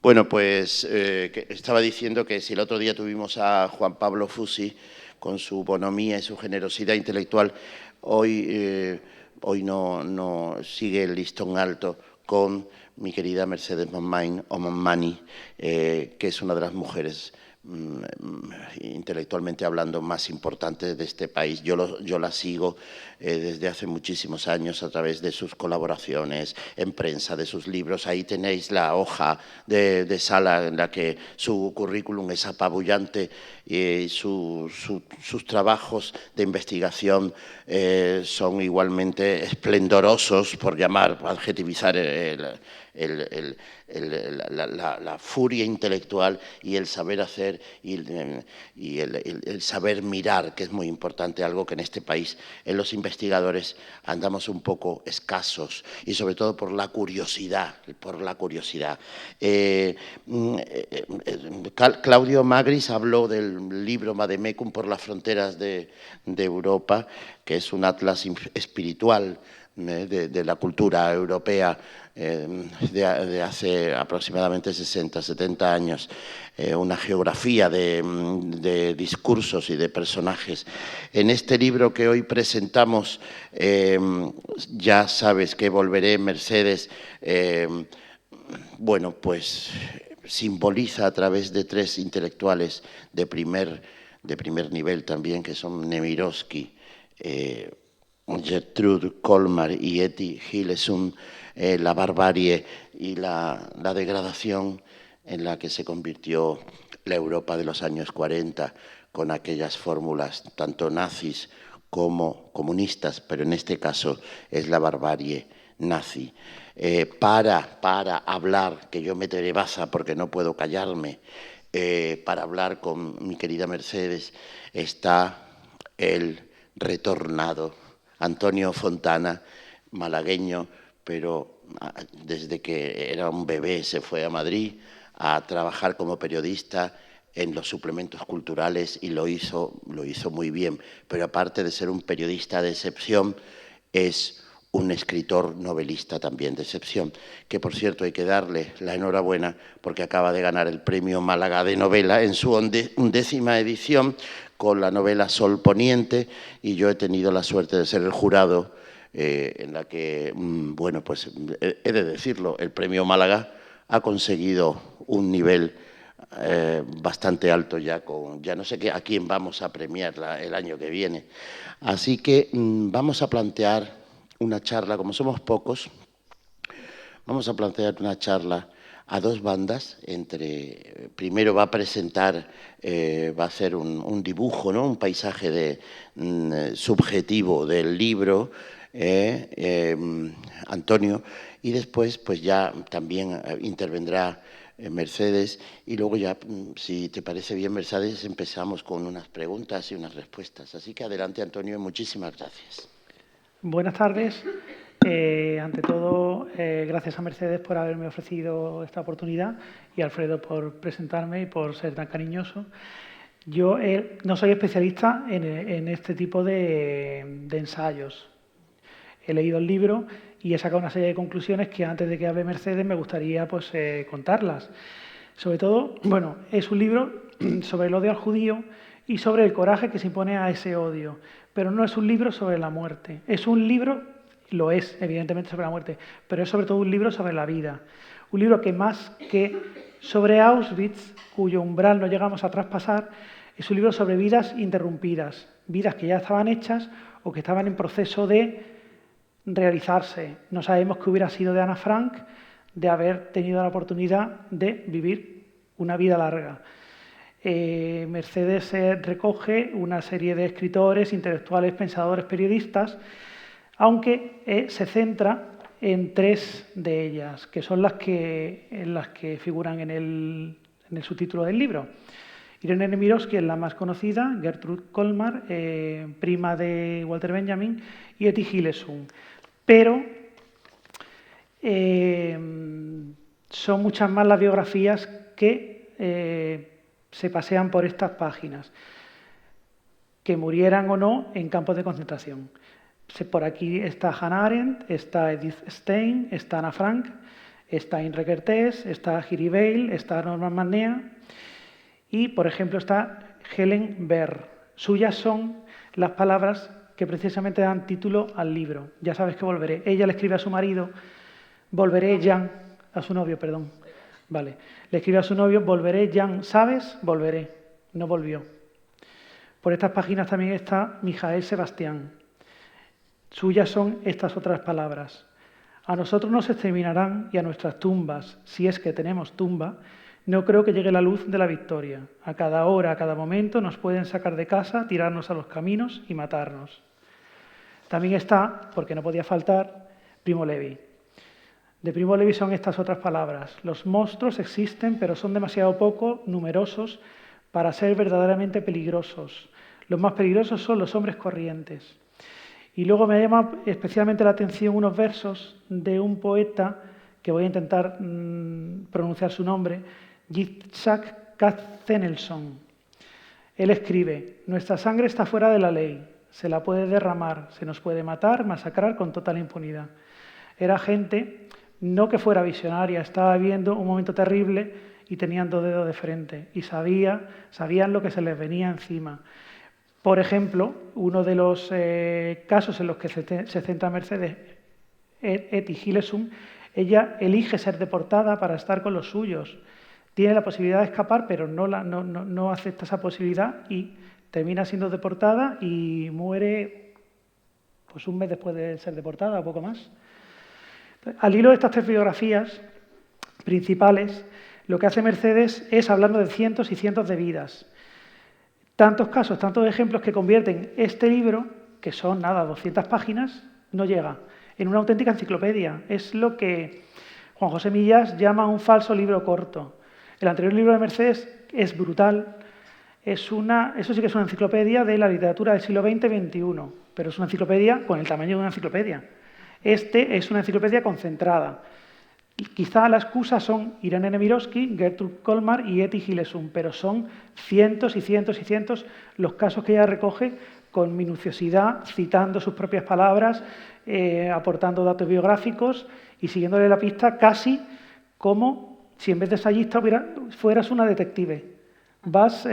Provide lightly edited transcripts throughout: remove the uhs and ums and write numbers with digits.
Bueno, pues estaba diciendo que si el otro día tuvimos a Juan Pablo Fusi con su bonomía y su generosidad intelectual, hoy no sigue el listón alto con mi querida Mercedes Monmain, o Monmani, que es una de las mujeres intelectualmente hablando más importantes de este país. Yo la sigo desde hace muchísimos años a través de sus colaboraciones en prensa, de sus libros. Ahí tenéis la hoja de sala en la que su currículum es apabullante y sus trabajos de investigación son igualmente esplendorosos, por adjetivizar la furia intelectual y el saber hacer y el saber mirar, que es muy importante, algo que en este país, en los investigadores, andamos un poco escasos, y sobre todo por la curiosidad. Claudio Magris habló del libro Vademecum por las fronteras de Europa, que es un atlas espiritual de la cultura europea de hace aproximadamente 60, 70 años, una geografía de discursos y de personajes. En este libro que hoy presentamos, Ya sabes que volveré, Mercedes, bueno, pues simboliza a través de tres intelectuales de primer nivel también, que son Nemirovsky, Gertrude Colmar y Etty Hillesum, la barbarie y la degradación en la que se convirtió la Europa de los años 40 con aquellas fórmulas tanto nazis como comunistas, pero en este caso es la barbarie nazi. Para hablar, que yo meteré baza porque no puedo callarme, para hablar con mi querida Mercedes, está el retornado Antonio Fontana, malagueño, pero desde que era un bebé se fue a Madrid a trabajar como periodista en los suplementos culturales y lo hizo muy bien. Pero aparte de ser un periodista de excepción, es un escritor novelista también de excepción, que por cierto hay que darle la enhorabuena porque acaba de ganar el Premio Málaga de Novela en su 11ª edición con la novela Sol Poniente, y yo he tenido la suerte de ser el jurado en la que, bueno, pues he de decirlo, el Premio Málaga ha conseguido un nivel bastante alto ya no sé a quién vamos a premiar el año que viene. Así que vamos a plantear una charla, como somos pocos, vamos a plantear una charla a dos bandas. Primero va a presentar, va a hacer un dibujo, ¿no? Un paisaje subjetivo del libro, Antonio, y después pues ya también intervendrá Mercedes, y luego ya, si te parece bien, Mercedes, empezamos con unas preguntas y unas respuestas. Así que adelante, Antonio, y muchísimas gracias. Buenas tardes. Ante todo, gracias a Mercedes por haberme ofrecido esta oportunidad y a Alfredo por presentarme y por ser tan cariñoso. Yo no soy especialista en este tipo de ensayos. He leído el libro y he sacado una serie de conclusiones que antes de que hable Mercedes me gustaría pues, contarlas. Sobre todo, bueno, es un libro sobre el odio al judío y sobre el coraje que se impone a ese odio. Pero no es un libro sobre la muerte. Es un libro, lo es evidentemente sobre la muerte, pero es sobre todo un libro sobre la vida. Un libro que más que sobre Auschwitz, cuyo umbral no llegamos a traspasar, es un libro sobre vidas interrumpidas, vidas que ya estaban hechas o que estaban en proceso de realizarse. No sabemos qué hubiera sido de Ana Frank de haber tenido la oportunidad de vivir una vida larga. Mercedes recoge una serie de escritores, intelectuales, pensadores, periodistas, aunque se centra en tres de ellas, que son las que figuran en el subtítulo del libro. Irene Nemirovsky es la más conocida, Gertrude Colmar, prima de Walter Benjamin, y Etty Hillesum. Pero son muchas más las biografías que se pasean por estas páginas, que murieran o no en campos de concentración. Por aquí está Hannah Arendt, está Edith Stein, está Ana Frank, está Imre Kertész, está Giri Beil, está Norman Mannea y, por ejemplo, está Helen Baer. Suyas son las palabras que precisamente dan título al libro. Ya sabes que volveré. Ella le escribe a su marido, volveré, Jan, a su novio, perdón. Vale. Le escribe a su novio, volveré, Jan, ¿sabes? Volveré. No volvió. Por estas páginas también está Mijael Sebastián. Suyas son estas otras palabras. A nosotros nos exterminarán y a nuestras tumbas, si es que tenemos tumba, no creo que llegue la luz de la victoria. A cada hora, a cada momento nos pueden sacar de casa, tirarnos a los caminos y matarnos. También está, porque no podía faltar, Primo Levi. De Primo Levi son estas otras palabras. Los monstruos existen, pero son demasiado poco numerosos para ser verdaderamente peligrosos. Los más peligrosos son los hombres corrientes. Y luego me llama especialmente la atención unos versos de un poeta, que voy a intentar pronunciar su nombre, Yitzhak Katzenelson. Él escribe: nuestra sangre está fuera de la ley, se la puede derramar, se nos puede matar, masacrar con total impunidad. Era gente, no que fuera visionaria, estaba viendo un momento terrible y tenían 2 dedos de frente y sabían lo que se les venía encima. Por ejemplo, uno de los casos en los que se centra Mercedes, Etty Hillesum, ella elige ser deportada para estar con los suyos. Tiene la posibilidad de escapar, pero no acepta esa posibilidad y termina siendo deportada y muere pues un mes después de ser deportada, o poco más. Al hilo de estas 3 biografías principales, lo que hace Mercedes es, hablando de cientos y cientos de vidas, tantos casos, tantos ejemplos que convierten este libro, que son, 200 páginas, no llega, en una auténtica enciclopedia. Es lo que Juan José Millás llama un falso libro corto. El anterior libro de Mercedes es brutal, eso sí que es una enciclopedia de la literatura del siglo XX-XXI, pero es una enciclopedia con el tamaño de una enciclopedia. Este es una enciclopedia concentrada. Quizá la excusa son Irene Nemirovsky, Gertrude Colmar y Etty Hillesum, pero son cientos y cientos y cientos los casos que ella recoge con minuciosidad, citando sus propias palabras, aportando datos biográficos y siguiéndole la pista casi como si en vez de ensayista fueras una detective. Vas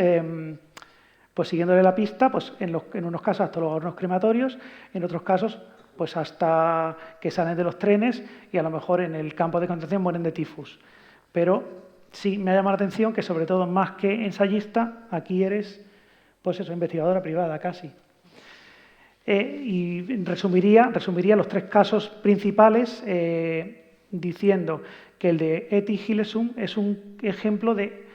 pues siguiéndole la pista, pues en unos casos hasta los hornos crematorios, en otros casos pues hasta que salen de los trenes y a lo mejor en el campo de concentración mueren de tifus. Pero sí me ha llamado la atención que, sobre todo, más que ensayista, aquí eres, pues eso, investigadora privada casi. Y resumiría los 3 casos principales diciendo que el de Etty Hillesum es un ejemplo de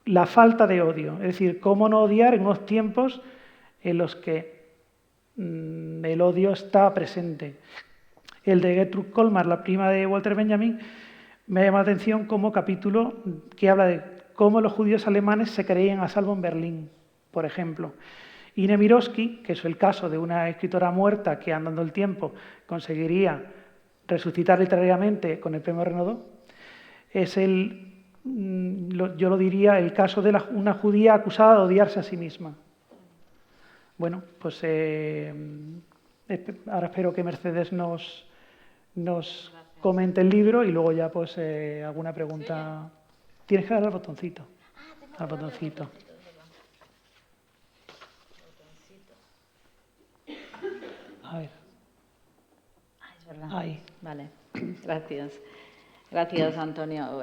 la falta de odio, es decir, cómo no odiar en unos tiempos en los que el odio está presente. El de Gertrude Colmar, la prima de Walter Benjamin, me llama la atención como capítulo que habla de cómo los judíos alemanes se creían a salvo en Berlín, por ejemplo. Y Nemirovsky, que es el caso de una escritora muerta que, andando el tiempo, conseguiría resucitar literariamente con el premio Renaudot, es yo lo diría, el caso de una judía acusada de odiarse a sí misma. Bueno, pues ahora espero que Mercedes nos comente el libro y luego ya pues alguna pregunta. Tienes que darle al botoncito. Al botoncito. A ver. Es verdad. Ahí. Vale, gracias. Gracias, Antonio.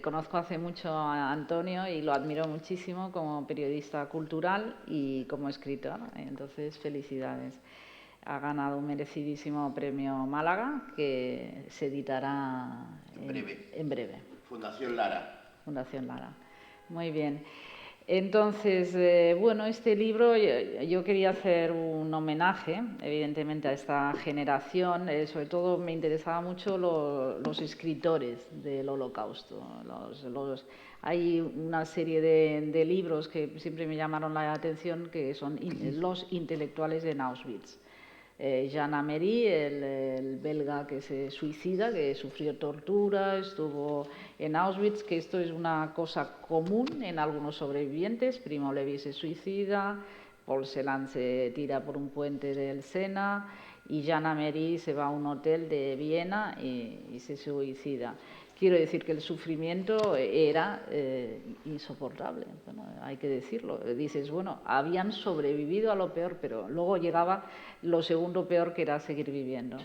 Conozco hace mucho a Antonio y lo admiro muchísimo como periodista cultural y como escritor. Entonces, felicidades. Ha ganado un merecidísimo premio Málaga que se editará en breve. Fundación Lara. Fundación Lara. Muy bien. Entonces, bueno, este libro yo quería hacer un homenaje, evidentemente, a esta generación. Sobre todo me interesaba mucho los escritores del Holocausto. Hay una serie de libros que siempre me llamaron la atención, que son los intelectuales en Auschwitz. Jean Amery, el belga que se suicida, que sufrió tortura, estuvo en Auschwitz, que esto es una cosa común en algunos sobrevivientes. Primo Levi se suicida, Paul Celan se tira por un puente del Sena y Jean Amery se va a un hotel de Viena y se suicida. Quiero decir que el sufrimiento era insoportable, bueno, hay que decirlo. Dices, bueno, habían sobrevivido a lo peor, pero luego llegaba lo segundo peor, que era seguir viviendo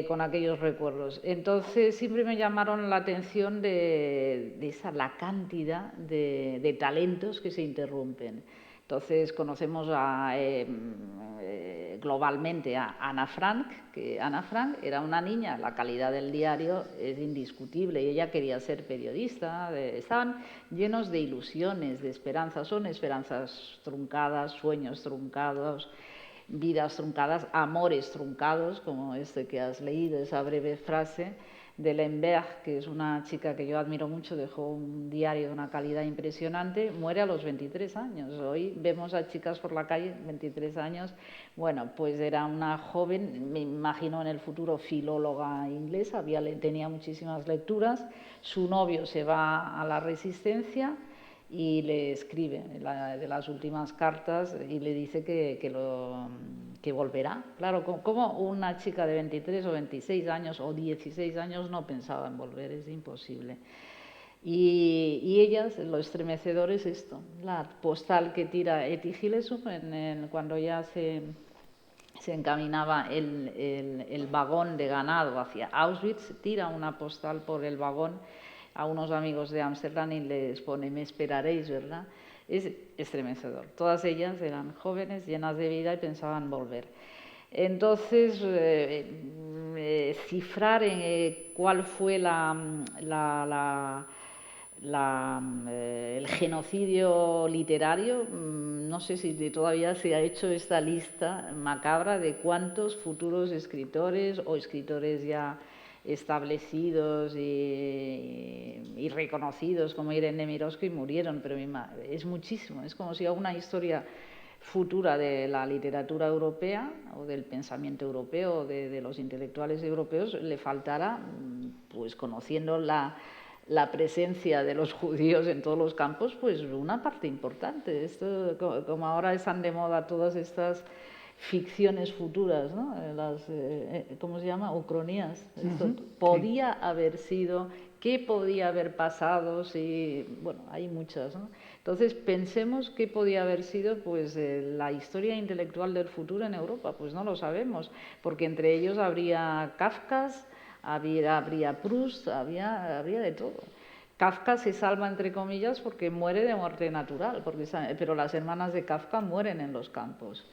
con aquellos recuerdos. Entonces siempre me llamaron la atención de la cantidad de talentos que se interrumpen. Entonces conocemos globalmente a Ana Frank, que Ana Frank era una niña, la calidad del diario es indiscutible, y ella quería ser periodista, estaban llenos de ilusiones, de esperanzas, son esperanzas truncadas, sueños truncados, vidas truncadas, amores truncados, como este que has leído, esa breve frase de Lemberg, que es una chica que yo admiro mucho, dejó un diario de una calidad impresionante, muere a los 23 años. Hoy vemos a chicas por la calle, 23 años, bueno, pues era una joven, me imagino en el futuro filóloga inglesa, tenía muchísimas lecturas, su novio se va a la Resistencia y le escribe de las últimas cartas y le dice que volverá. Claro, como una chica de 23 o 26 años o 16 años no pensaba en volver, es imposible. Y ellas, lo estremecedor es esto, la postal que tira Etty Hillesum cuando ya se encaminaba el vagón de ganado hacia Auschwitz, tira una postal por el vagón a unos amigos de Ámsterdam y les pone: me esperaréis, ¿verdad? Es estremecedor. Todas ellas eran jóvenes, llenas de vida y pensaban volver. Entonces, cifrar cuál fue el genocidio literario, no sé si todavía se ha hecho esta lista macabra de cuántos futuros escritores o escritores ya establecidos y reconocidos como Irene Nemirovsky murieron, pero es muchísimo. Es como si a una historia futura de la literatura europea o del pensamiento europeo, de los intelectuales europeos, le faltara, pues conociendo la presencia de los judíos en todos los campos, pues una parte importante. Esto, como ahora están de moda todas estas ficciones futuras, ¿no? ¿Cómo se llama? Ucronías. Podía haber sido, ¿qué podía haber pasado? Si, bueno, hay muchas, ¿no? Entonces pensemos qué podía haber sido, pues la historia intelectual del futuro en Europa. Pues no lo sabemos, porque entre ellos habría Kafka, habría Proust, habría de todo. Kafka se salva, entre comillas, porque muere de muerte natural, pero las hermanas de Kafka mueren en los campos.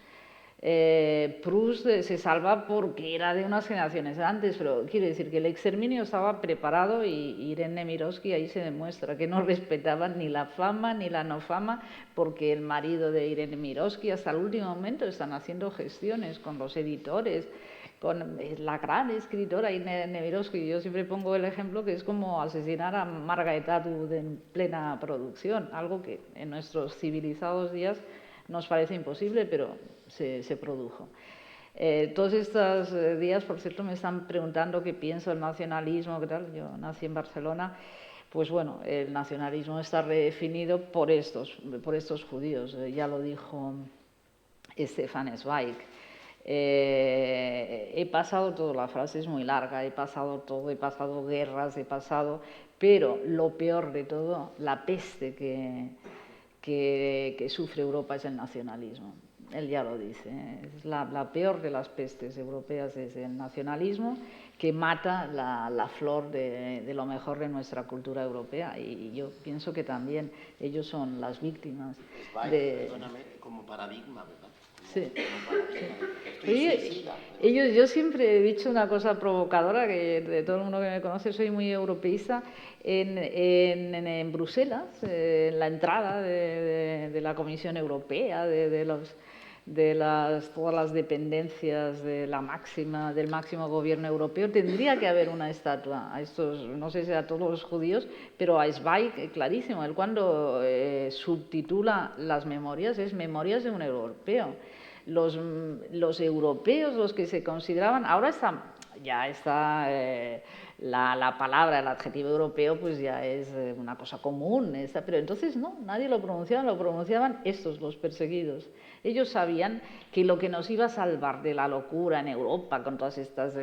Proust se salva porque era de unas generaciones antes, pero quiere decir que el exterminio estaba preparado, y Irene Nemirovsky ahí se demuestra que no respetaban ni la fama ni la no fama, porque el marido de Irene Nemirovsky hasta el último momento están haciendo gestiones con los editores, con la gran escritora Irene Nemirovsky. Yo siempre pongo el ejemplo que es como asesinar a Margaret Atwood en plena producción, algo que en nuestros civilizados días nos parece imposible, pero se produjo. Todos estos días, por cierto, me están preguntando qué pienso del nacionalismo, qué tal. Yo nací en Barcelona. Pues bueno, el nacionalismo está redefinido por estos judíos. Ya lo dijo Stefan Zweig. He pasado todo, la frase es muy larga, he pasado todo, he pasado guerras, pero lo peor de todo, la peste que sufre Europa es el nacionalismo. Él ya lo dice, es la peor de las pestes europeas, es el nacionalismo, que mata la flor de lo mejor de nuestra cultura europea, y yo pienso que también ellos son las víctimas. Perdóname, como paradigma, ¿verdad? Sí. Yo siempre he dicho una cosa provocadora, que de todo el mundo que me conoce soy muy europeísta. En Bruselas, en la entrada de la Comisión Europea, todas las dependencias del máximo gobierno europeo, tendría que haber una estatua a estos, no sé si a todos los judíos, pero a Zweig, clarísimo. Él cuando subtitula las memorias, es Memorias de un europeo. Los europeos, los que se consideraban, ahora ya está, la palabra, el adjetivo europeo, pues ya es una cosa común, pero entonces no, nadie lo pronunciaban estos, los perseguidos. Ellos sabían que lo que nos iba a salvar de la locura en Europa, con todas estas,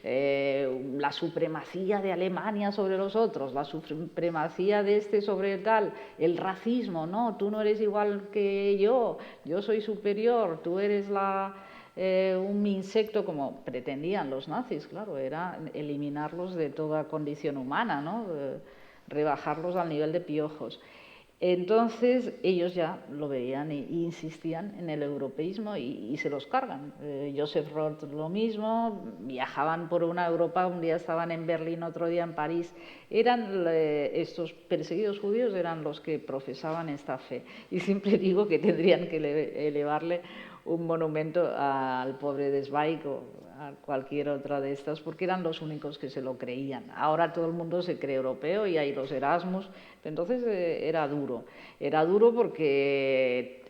la supremacía de Alemania sobre los otros, la supremacía de este sobre tal, el racismo, no, tú no eres igual que yo soy superior, tú eres un insecto, como pretendían los nazis, claro, era eliminarlos de toda condición humana, ¿no? Rebajarlos al nivel de piojos. Entonces ellos ya lo veían e insistían en el europeísmo y se los cargan. Joseph Roth lo mismo, viajaban por una Europa, un día estaban en Berlín, otro día en París. Estos perseguidos judíos eran los que profesaban esta fe. Y siempre digo que tendrían que elevarle un monumento al pobre de Zweig o a cualquier otra de estas, porque eran los únicos que se lo creían. Ahora todo el mundo se cree europeo y hay los Erasmus. Entonces era duro porque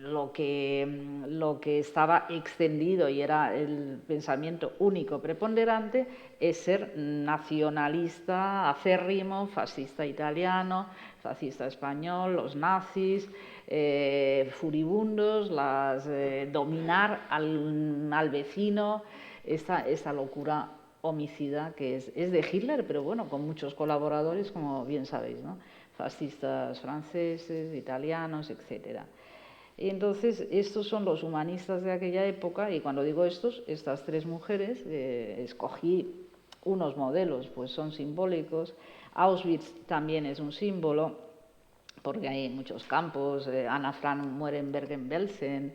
lo que estaba extendido y era el pensamiento único preponderante es ser nacionalista, acérrimo, fascista italiano, fascista español, los nazis, furibundos, dominar al vecino, esta locura homicida que es de Hitler, pero bueno, con muchos colaboradores, como bien sabéis, ¿no? Fascistas franceses, italianos, etc. Y entonces estos son los humanistas de aquella época, y cuando digo estas tres mujeres, escogí unos modelos, pues son simbólicos. Auschwitz también es un símbolo, porque hay muchos campos. Anna Frank muere en Bergen-Belsen,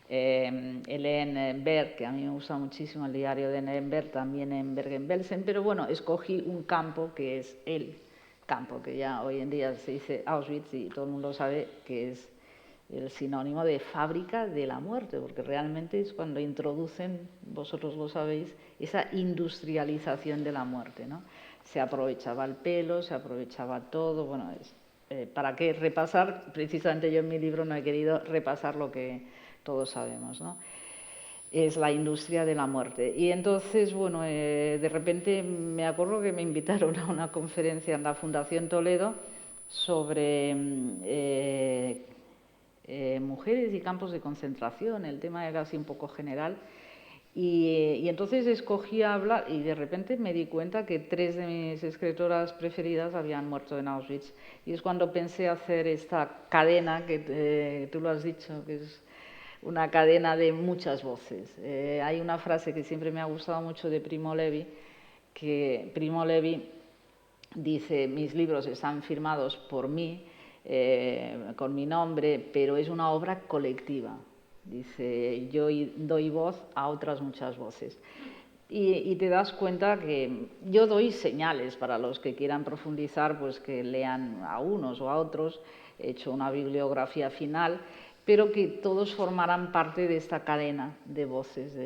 Helene Berg, que a mí me gusta muchísimo el diario de Helene Berg, también en Bergen-Belsen, pero bueno, escogí un campo que es el campo, que ya hoy en día se dice Auschwitz y todo el mundo sabe que es el sinónimo de fábrica de la muerte, porque realmente es cuando introducen, vosotros lo sabéis, esa industrialización de la muerte, ¿no? Se aprovechaba el pelo, se aprovechaba todo, bueno, ¿para qué repasar? Precisamente yo en mi libro no he querido repasar lo que todos sabemos, ¿no? Es la industria de la muerte. Y entonces, bueno, de repente me acuerdo que me invitaron a una conferencia en la Fundación Toledo sobre mujeres y campos de concentración. El tema era así un poco general. Y entonces escogí hablar y de repente me di cuenta que 3 de mis escritoras preferidas habían muerto en Auschwitz. Y es cuando pensé hacer esta cadena, que tú lo has dicho, que es una cadena de muchas voces. Hay una frase que siempre me ha gustado mucho de Primo Levi, que Primo Levi dice: mis libros están firmados por mí, con mi nombre, pero es una obra colectiva. Dice, yo doy voz a otras muchas voces. Y te das cuenta que yo doy señales para los que quieran profundizar, pues que lean a unos o a otros. He hecho una bibliografía final, pero que todos formarán parte de esta cadena de voces,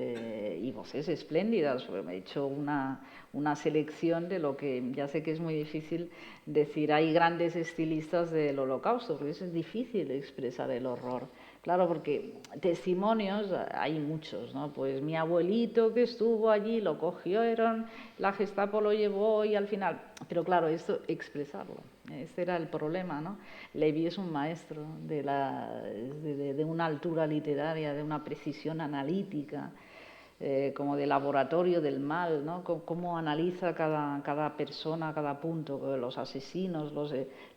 y voces espléndidas, porque me he hecho una selección de lo que ya sé que es muy difícil decir. Hay grandes estilistas del Holocausto, porque es difícil expresar el horror. Claro, porque testimonios hay muchos, ¿no? Pues mi abuelito que estuvo allí, lo cogieron, la Gestapo lo llevó y al final... Pero claro, esto, expresarlo, este era el problema, ¿no? Levi es un maestro de una altura literaria, de una precisión analítica, como de laboratorio del mal, ¿no? Cómo analiza cada persona, cada punto, los asesinos,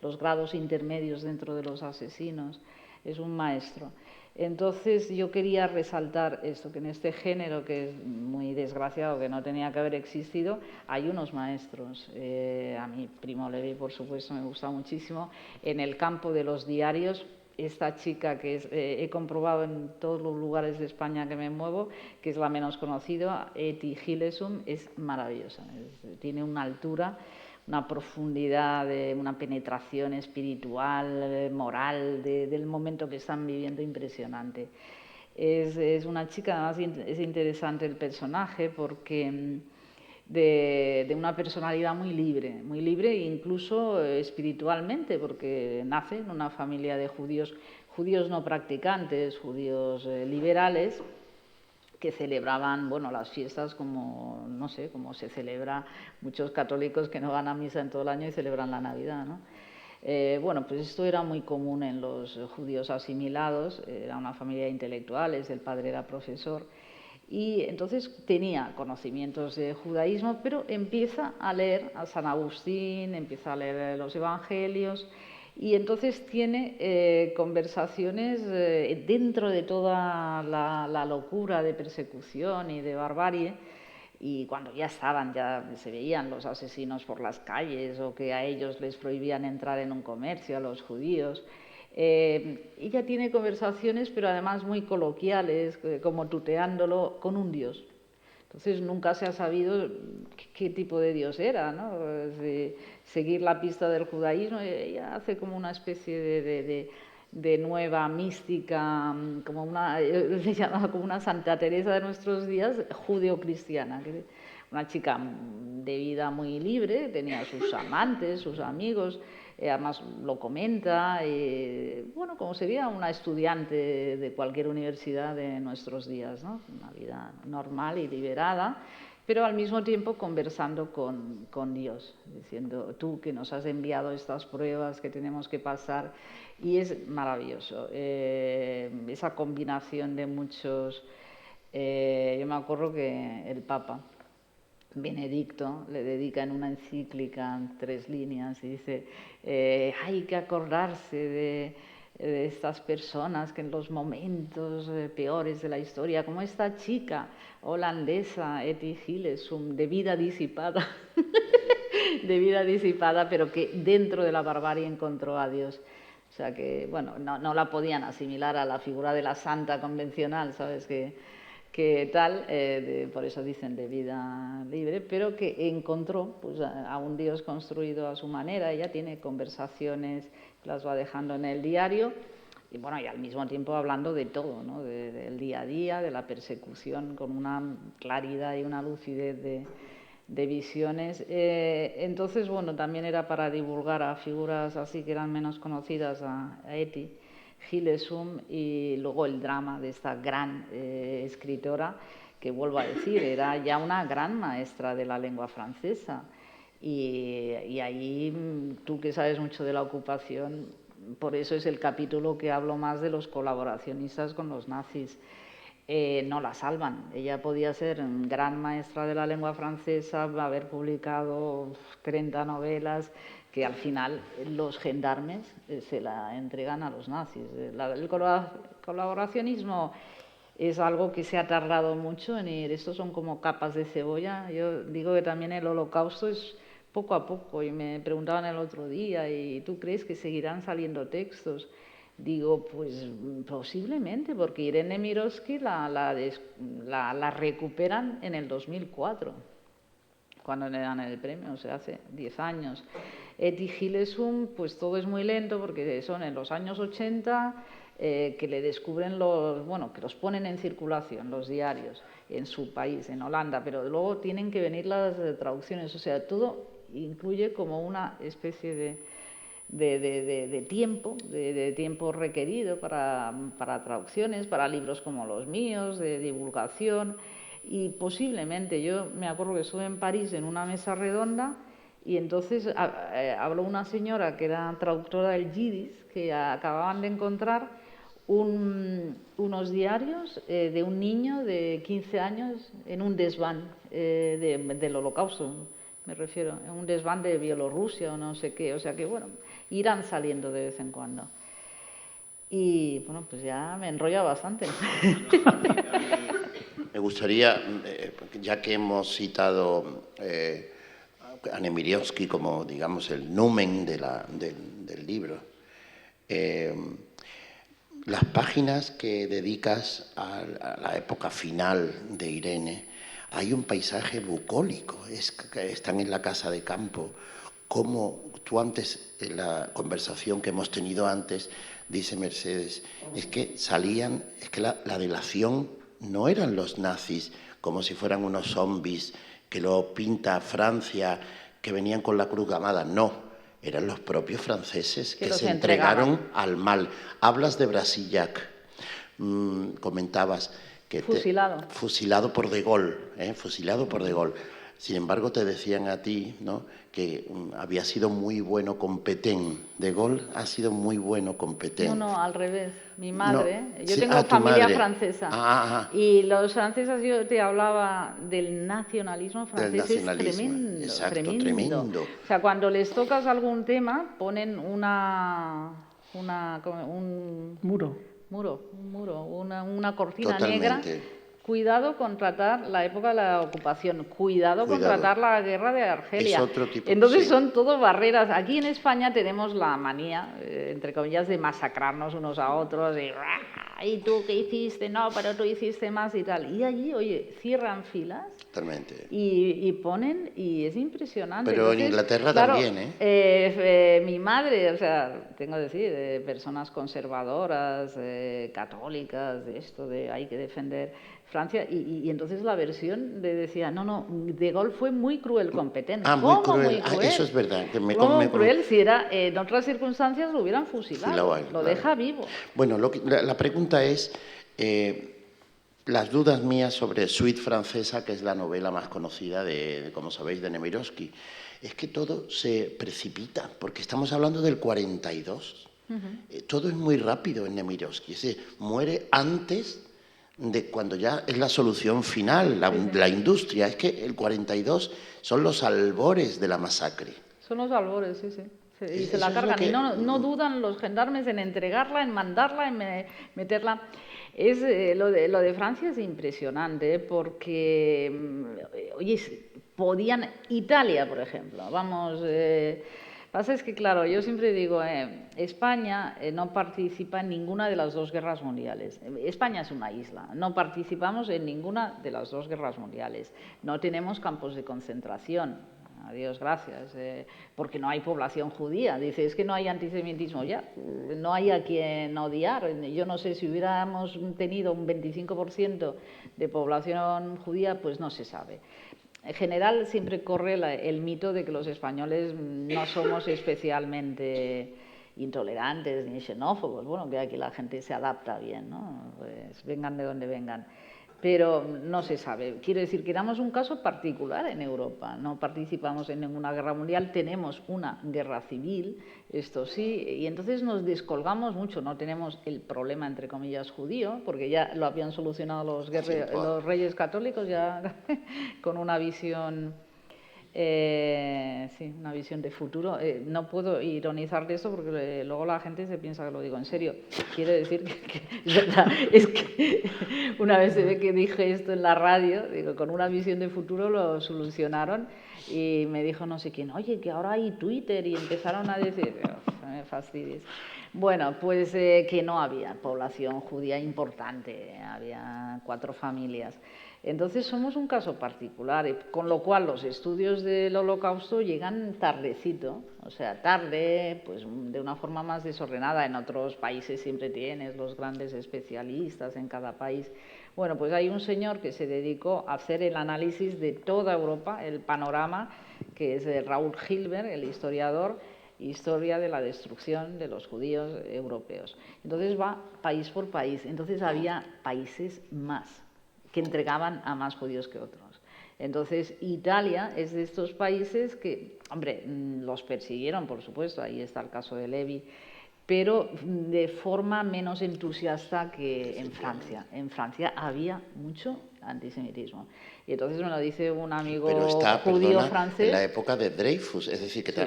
los grados intermedios dentro de los asesinos. Es un maestro. Entonces yo quería resaltar esto, que en este género, que es muy desgraciado, que no tenía que haber existido, hay unos maestros. A mí Primo Levi, por supuesto, me gusta muchísimo. En el campo de los diarios, esta chica que he comprobado en todos los lugares de España que me muevo, que es la menos conocida, Etty Hillesum, es maravillosa. Tiene una altura, una profundidad, una penetración espiritual, moral, del momento que están viviendo impresionante. Es una chica, además es interesante el personaje porque de una personalidad muy libre incluso espiritualmente, porque nace en una familia de judíos no practicantes, judíos liberales, que celebraban, bueno, las fiestas como, no sé, como se celebra muchos católicos que no van a misa en todo el año y celebran la Navidad, ¿no? Bueno, pues esto era muy común en los judíos asimilados, era una familia de intelectuales, el padre era profesor, y entonces tenía conocimientos de judaísmo, pero empieza a leer a San Agustín, empieza a leer los evangelios, y entonces tiene conversaciones dentro de toda la locura de persecución y de barbarie, y cuando ya se veían los asesinos por las calles o que a ellos les prohibían entrar en un comercio, a los judíos. Ella tiene conversaciones, pero además muy coloquiales, como tuteándolo con un dios. Entonces nunca se ha sabido qué tipo de dios era, ¿no? Seguir la pista del judaísmo, ella hace como una especie de nueva mística, como se llamaba como una Santa Teresa de nuestros días, judeocristiana, una chica de vida muy libre, tenía sus amantes, sus amigos, además lo comenta, bueno, como sería una estudiante de cualquier universidad de nuestros días, ¿no? Una vida normal y liberada, pero al mismo tiempo conversando con Dios, diciendo, tú que nos has enviado estas pruebas que tenemos que pasar, y es maravilloso, esa combinación de muchos. Yo me acuerdo que el Papa Benedicto le dedica en una encíclica 3 líneas y dice, hay que acordarse de estas personas que en los momentos peores de la historia, como esta chica holandesa, Etty Hillesum, de vida disipada, de vida disipada, pero que dentro de la barbarie encontró a Dios. O sea que, bueno, no la podían asimilar a la figura de la santa convencional, ¿sabes? Que tal, por eso dicen de vida libre, pero que encontró pues, a un Dios construido a su manera. Ella tiene conversaciones, las va dejando en el diario, y bueno, y al mismo tiempo hablando de todo, ¿no? Del día a día, de la persecución, con una claridad y una lucidez de visiones. Entonces, bueno, también era para divulgar a figuras así que eran menos conocidas, a Etty Hillesum, y luego el drama de esta gran escritora, que vuelvo a decir, era ya una gran maestra de la lengua francesa. Y ahí, tú que sabes mucho de la ocupación, por eso es el capítulo que hablo más de los colaboracionistas con los nazis. No la salvan. Ella podía ser gran maestra de la lengua francesa, haber publicado 30 novelas, que al final los gendarmes se la entregan a los nazis. El colaboracionismo es algo que se ha tardado mucho en ir. Estos son como capas de cebolla. Yo digo que también el Holocausto es poco a poco, y me preguntaban el otro día, ¿y tú crees que seguirán saliendo textos? Digo, pues posiblemente, porque Irene Mirovsky la recuperan en el 2004, cuando le dan el premio, o sea, hace 10 años. Etty Hillesum, pues todo es muy lento, porque son en los años 80 que le descubren que los ponen en circulación, los diarios, en su país, en Holanda, pero luego tienen que venir las traducciones, o sea, todo incluye como una especie de tiempo requerido para traducciones, para libros como los míos, de divulgación. Y posiblemente, yo me acuerdo que estuve en París en una mesa redonda, y entonces habló una señora que era traductora del yidis, que acababan de encontrar unos diarios de un niño de 15 años en un desván del Holocausto, me refiero, en un desván de Bielorrusia o no sé qué, o sea que bueno, irán saliendo de vez en cuando. Y bueno, pues ya me enrolla bastante. Me gustaría, ya que hemos citado a Nemirovsky como, digamos, el numen del libro, las páginas que dedicas a la época final de Irene, hay un paisaje bucólico, están en la casa de campo. Como tú antes, en la conversación que hemos tenido antes, dice Mercedes, es que la delación no eran los nazis como si fueran unos zombies que lo pinta Francia, que venían con la cruz gamada, no, eran los propios franceses que se entregaron al mal. Hablas de Brasillac, comentabas fusilado por De Gaulle, fusilado por De Gaulle. Sin embargo, te decían a ti, ¿no?, que había sido muy bueno con Petén. De Gaulle ha sido muy bueno con Petén. No, al revés. Mi madre, No, yo sí, tengo familia madre. francesa. Y los franceses, yo te hablaba del nacionalismo francés, del nacionalismo. Es tremendo. Exacto, tremendo. O sea, cuando les tocas algún tema, ponen un muro, una cortina Totalmente. negra. Cuidado con tratar la época de la ocupación, cuidado con tratar la guerra de Argelia. Es otro tipo, Entonces sí. son todo barreras. Aquí en España tenemos la manía, entre comillas, de masacrarnos unos a otros, ¿y tú qué hiciste? No, pero tú hiciste más y tal. Y allí, oye, cierran filas. Totalmente. Y ponen, y es impresionante. Pero entonces, en Inglaterra claro, también, mi madre, o sea, tengo que decir, personas conservadoras, católicas, de esto de hay que defender Francia, y entonces la versión decía, no, De Gaulle fue muy cruel con Petén. Muy cruel. Eso es verdad. Cruel, si era en otras circunstancias lo hubieran fusilado, lo deja vivo. Bueno, la pregunta es, las dudas mías sobre Suite francesa, que es la novela más conocida de como sabéis, de Nemirovsky, es que todo se precipita, porque estamos hablando del 42. Todo es muy rápido en Nemirovsky, es decir, muere antes de cuando ya es la solución final, la industria. Es que el 42 son los albores de la masacre. Son los albores, sí. Y se la cargan. Y no dudan los gendarmes en entregarla, en mandarla, en meterla. Lo de Francia es impresionante, porque, oye, podían... Italia, por ejemplo, vamos... Pasa es que, claro, yo siempre digo, España no participa en ninguna de las dos guerras mundiales. España es una isla, no participamos en ninguna de las dos guerras mundiales. No tenemos campos de concentración, a Dios gracias, porque no hay población judía. Dice, es que no hay antisemitismo ya, no hay a quien odiar. Yo no sé si hubiéramos tenido un 25% de población judía, pues no se sabe. En general siempre corre el mito de que los españoles no somos especialmente intolerantes ni xenófobos. Bueno, que aquí la gente se adapta bien, ¿no? Pues vengan de donde vengan. Pero no se sabe. Quiero decir que éramos un caso particular en Europa. No participamos en ninguna guerra mundial, tenemos una guerra civil, esto sí, y entonces nos descolgamos mucho. No tenemos el problema, entre comillas, judío, porque ya lo habían solucionado los reyes católicos ya con una visión... una visión de futuro. No puedo ironizar de eso porque luego la gente se piensa que lo digo en serio. Quiero decir que es verdad, es que una vez se ve que dije esto en la radio, digo, con una visión de futuro lo solucionaron, y me dijo no sé quién, oye, que ahora hay Twitter, y empezaron a decir, no me fastidies. Bueno, pues que no había población judía importante, había 4 familias. Entonces somos un caso particular, con lo cual los estudios del Holocausto llegan tardecito, o sea, tarde, pues de una forma más desordenada. En otros países siempre tienes los grandes especialistas en cada país. Bueno, pues hay un señor que se dedicó a hacer el análisis de toda Europa, el panorama, que es Raúl Hilberg, el historiador, Historia de la destrucción de los judíos europeos. Entonces va país por país, entonces había países más que entregaban a más judíos que otros. Entonces, Italia es de estos países que, hombre, los persiguieron, por supuesto, ahí está el caso de Levi, pero de forma menos entusiasta que en Francia. En Francia había mucho antisemitismo. Y entonces me lo dice un amigo judío francés. En la época de Dreyfus, es decir, que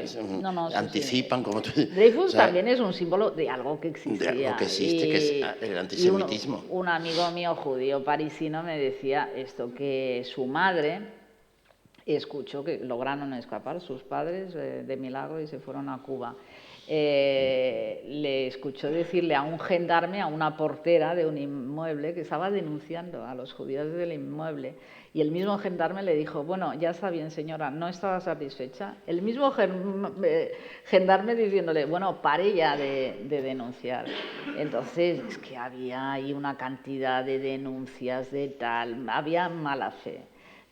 anticipan, como tú dices. Dreyfus también es un símbolo de algo que existía. De algo que existe, que es el antisemitismo. Un amigo mío judío parisino me decía esto, que su madre escuchó que lograron escapar sus padres de milagro y se fueron a Cuba. Le escuchó decirle a un gendarme, a una portera de un inmueble, que estaba denunciando a los judíos del inmueble, y el mismo gendarme le dijo, bueno, ya está bien señora, no estaba satisfecha. El mismo gendarme diciéndole, bueno, pare ya de denunciar. Entonces es que había ahí una cantidad de denuncias de tal, había mala fe,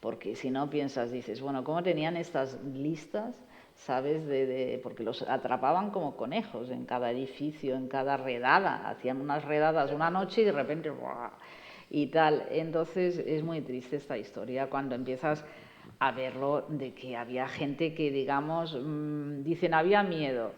porque si no piensas, dices, bueno, ¿cómo tenían estas listas? ¿Sabes? Porque los atrapaban como conejos en cada edificio, en cada redada. Hacían unas redadas una noche y de repente... ¡buah! y tal. Entonces es muy triste esta historia cuando empiezas a verlo, de que había gente que, digamos, dicen había miedo.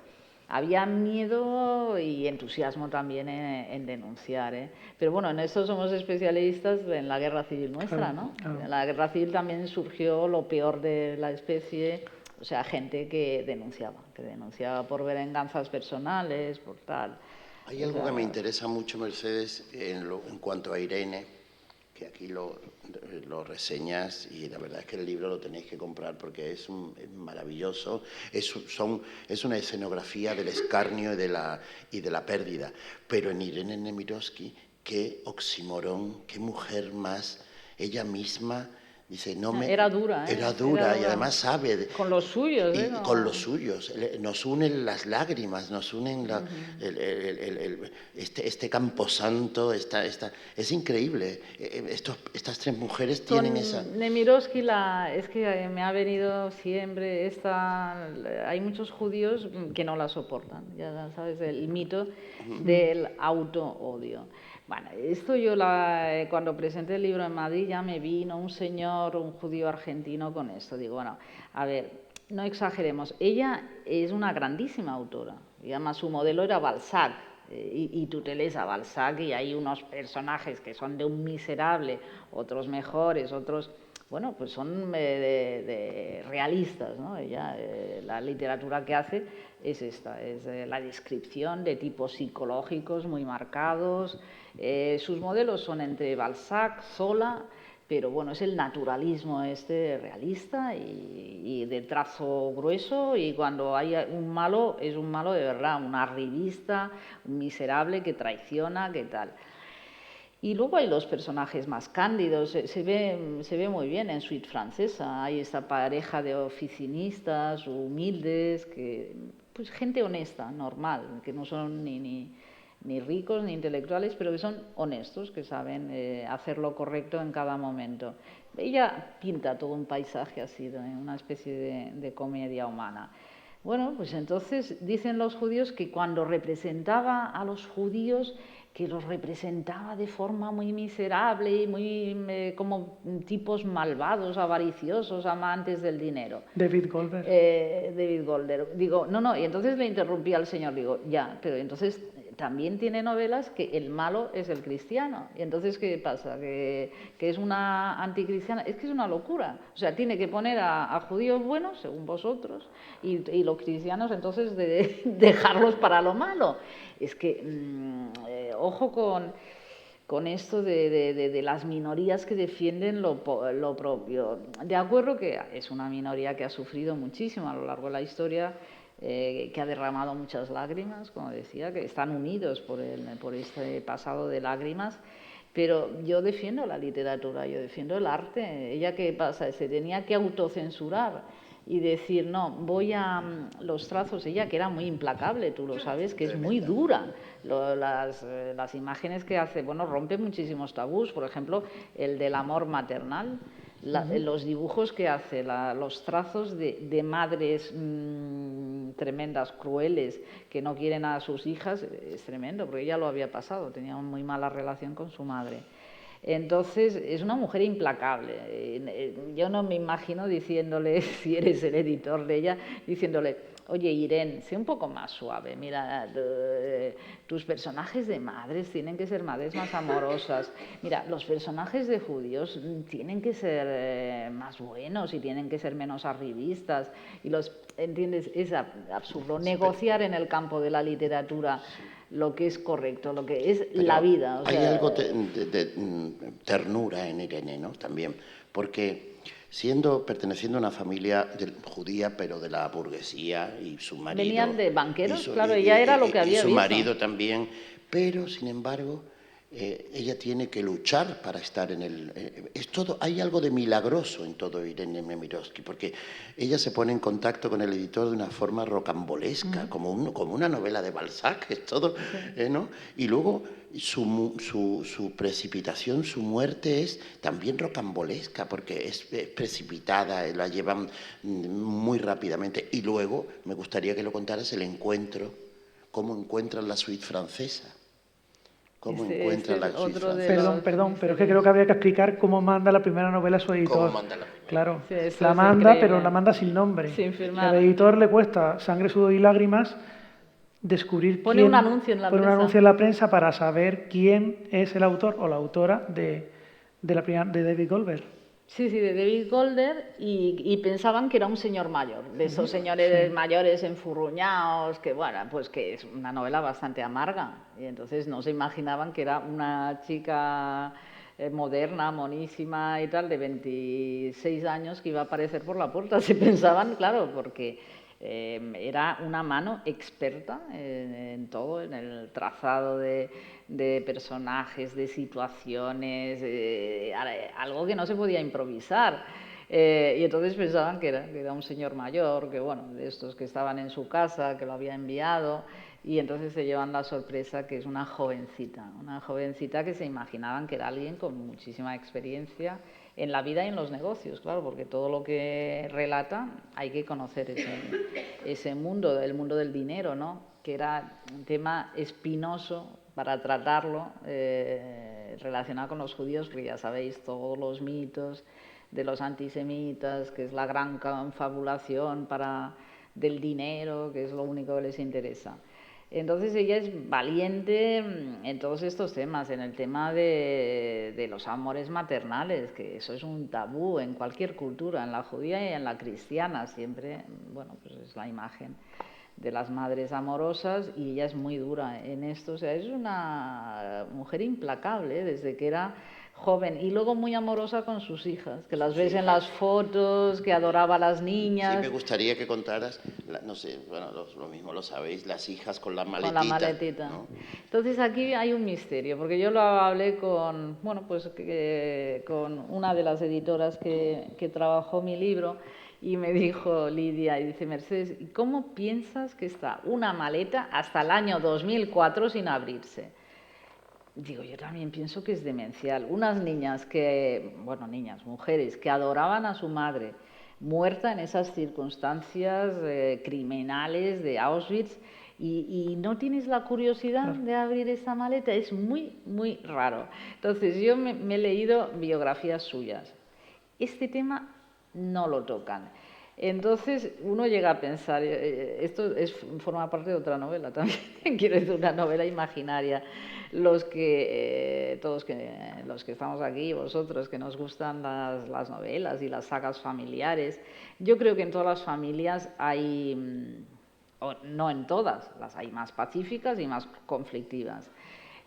Había miedo y entusiasmo también en denunciar, ¿eh? Pero bueno, en esto somos especialistas en la guerra civil nuestra, ¿no? Claro. En la guerra civil también surgió lo peor de la especie, o sea, gente que denunciaba por venganzas personales, por tal. Hay algo que me interesa mucho, Mercedes, en cuanto a Irene, que aquí lo reseñas, y la verdad es que el libro lo tenéis que comprar porque es maravilloso. Es una escenografía del escarnio y de la pérdida. Pero en Irene Nemirovsky, qué oxímoron, qué mujer más, ella misma. Dice, Era dura, ¿eh? Era dura, y además sabe. Con los suyos, ¿eh? Y con los suyos. Nos unen las lágrimas, nos unen este camposanto. Es increíble. Estas tres mujeres tienen esa. Nemirovsky, es que me ha venido siempre hay muchos judíos que no la soportan, ya sabes, el mito del auto-odio. Bueno, esto yo cuando presenté el libro en Madrid ya me vino un señor, un judío argentino con esto. Digo, bueno, a ver, no exageremos. Ella es una grandísima autora. Y además su modelo era Balzac. Y tú te lees a Balzac y hay unos personajes que son de un miserable, otros mejores, otros... Bueno, pues son realistas, ¿no? Ella, la literatura que hace es esta, es la descripción de tipos psicológicos muy marcados. Sus modelos son entre Balzac, Zola, pero bueno, es el naturalismo realista y de trazo grueso, y cuando hay un malo, es un malo de verdad, un arribista, un miserable que traiciona, que tal. Y luego hay los personajes más cándidos, se ve muy bien en Suite Francesa, hay esta pareja de oficinistas humildes, pues gente honesta, normal, que no son ni ricos ni intelectuales, pero que son honestos, que saben hacer lo correcto en cada momento. Ella pinta todo un paisaje así, una especie de comedia humana. Bueno, pues entonces dicen los judíos que cuando representaba a los judíos, que los representaba de forma muy miserable y muy como tipos malvados, avariciosos, amantes del dinero. David Goldberg. David Goldberg. Digo, no, y entonces le interrumpí al señor, digo, ya, pero entonces también tiene novelas que el malo es el cristiano. Y entonces, ¿qué pasa? Que es una anticristiana. Es que es una locura. O sea, tiene que poner a judíos buenos, según vosotros, y los cristianos, entonces, dejarlos para lo malo. Es que, ojo con esto de las minorías que defienden lo propio. De acuerdo que es una minoría que ha sufrido muchísimo a lo largo de la historia, que ha derramado muchas lágrimas, como decía, que están unidos por este pasado de lágrimas, pero yo defiendo la literatura, yo defiendo el arte. Ella, ¿qué pasa? Se tenía que autocensurar y decir, no, voy a los trazos, ella que era muy implacable, tú lo sabes, que es muy dura, las imágenes que hace, bueno, rompe muchísimos tabús, por ejemplo, el del amor maternal, los dibujos que hace, los trazos de madres tremendas, crueles, que no quieren a sus hijas, es tremendo, porque ella lo había pasado, tenía una muy mala relación con su madre. Entonces, es una mujer implacable. Yo no me imagino diciéndole, si eres el editor de ella, diciéndole, oye, Irene, sé un poco más suave, mira, tus personajes de madres tienen que ser madres más amorosas. Mira, los personajes de judíos tienen que ser más buenos y tienen que ser menos arribistas. ¿Entiendes? Es absurdo. Negociar en el campo de la literatura lo que es correcto, lo que es la vida. Hay algo de ternura en Irene, ¿no? También, porque perteneciendo a una familia judía, pero de la burguesía, y su marido... Venían de banqueros, claro, ella era lo que había visto. Y su marido también, pero, sin embargo, ella tiene que luchar para estar en hay algo de milagroso en todo Irene Nemirovsky, porque ella se pone en contacto con el editor de una forma rocambolesca, como una novela de Balzac, es todo, ¿no? Y luego su precipitación, su muerte es también rocambolesca, porque es precipitada, la llevan muy rápidamente. Y luego me gustaría que lo contaras el encuentro, cómo encuentran la suite francesa. ¿Cómo encuentra la Perdón, pero es que creo que había que explicar cómo manda la primera novela a su editor. ¿Cómo manda la primera? Claro, Sí, eso la es manda, increíble. pero la manda sin nombre. Sin firmar. Al editor le cuesta sangre, sudor y lágrimas descubrir Pone un anuncio en la pone un prensa. anuncio en la prensa para saber quién es el autor o la autora de David Goldberg. Sí, de David Goldberg, y pensaban que era un señor mayor, de esos señores mayores enfurruñados, que bueno, pues que es una novela bastante amarga, y entonces no se imaginaban que era una chica moderna, monísima y tal, de 26 años que iba a aparecer por la puerta. Se pensaban, claro, porque era una mano experta en todo, en el trazado de personajes, de situaciones, algo que no se podía improvisar. Y entonces pensaban que era un señor mayor, que bueno, de estos que estaban en su casa, que lo había enviado, y entonces se llevan la sorpresa que es una jovencita que se imaginaban que era alguien con muchísima experiencia en la vida y en los negocios, claro, porque todo lo que relata hay que conocer ese mundo, el mundo del dinero, ¿no? Que era un tema espinoso para tratarlo, relacionado con los judíos, porque ya sabéis todos los mitos de los antisemitas, que es la gran confabulación del dinero, que es lo único que les interesa. Entonces ella es valiente en todos estos temas, en el tema de los amores maternales, que eso es un tabú en cualquier cultura, en la judía y en la cristiana, siempre, bueno, pues es la imagen de las madres amorosas, y ella es muy dura en esto. O sea, es una mujer implacable desde que era joven, y luego muy amorosa con sus hijas, que las ves en las fotos, que adoraba a las niñas. Sí, me gustaría que contaras, no sé, bueno, lo mismo lo sabéis, las hijas con la maletita. Con la maletita. ¿No? Entonces aquí hay un misterio, porque yo lo hablé con, bueno, pues con una de las editoras que trabajó mi libro, y me dijo Lidia, y dice: Mercedes, ¿cómo piensas que está una maleta hasta el año 2004 sin abrirse? Digo, yo también pienso que es demencial. Unas niñas mujeres que adoraban a su madre, muerta en esas circunstancias criminales de Auschwitz, y no tienes la curiosidad de abrir esa maleta. Es muy, muy raro. Entonces yo me he leído biografías suyas. Este tema no lo tocan. Entonces uno llega a pensar, esto forma parte de otra novela también, quiero decir, una novela imaginaria. Los que estamos aquí, vosotros que nos gustan las novelas y las sagas familiares, yo creo que en todas las familias hay, no en todas, las hay más pacíficas y más conflictivas,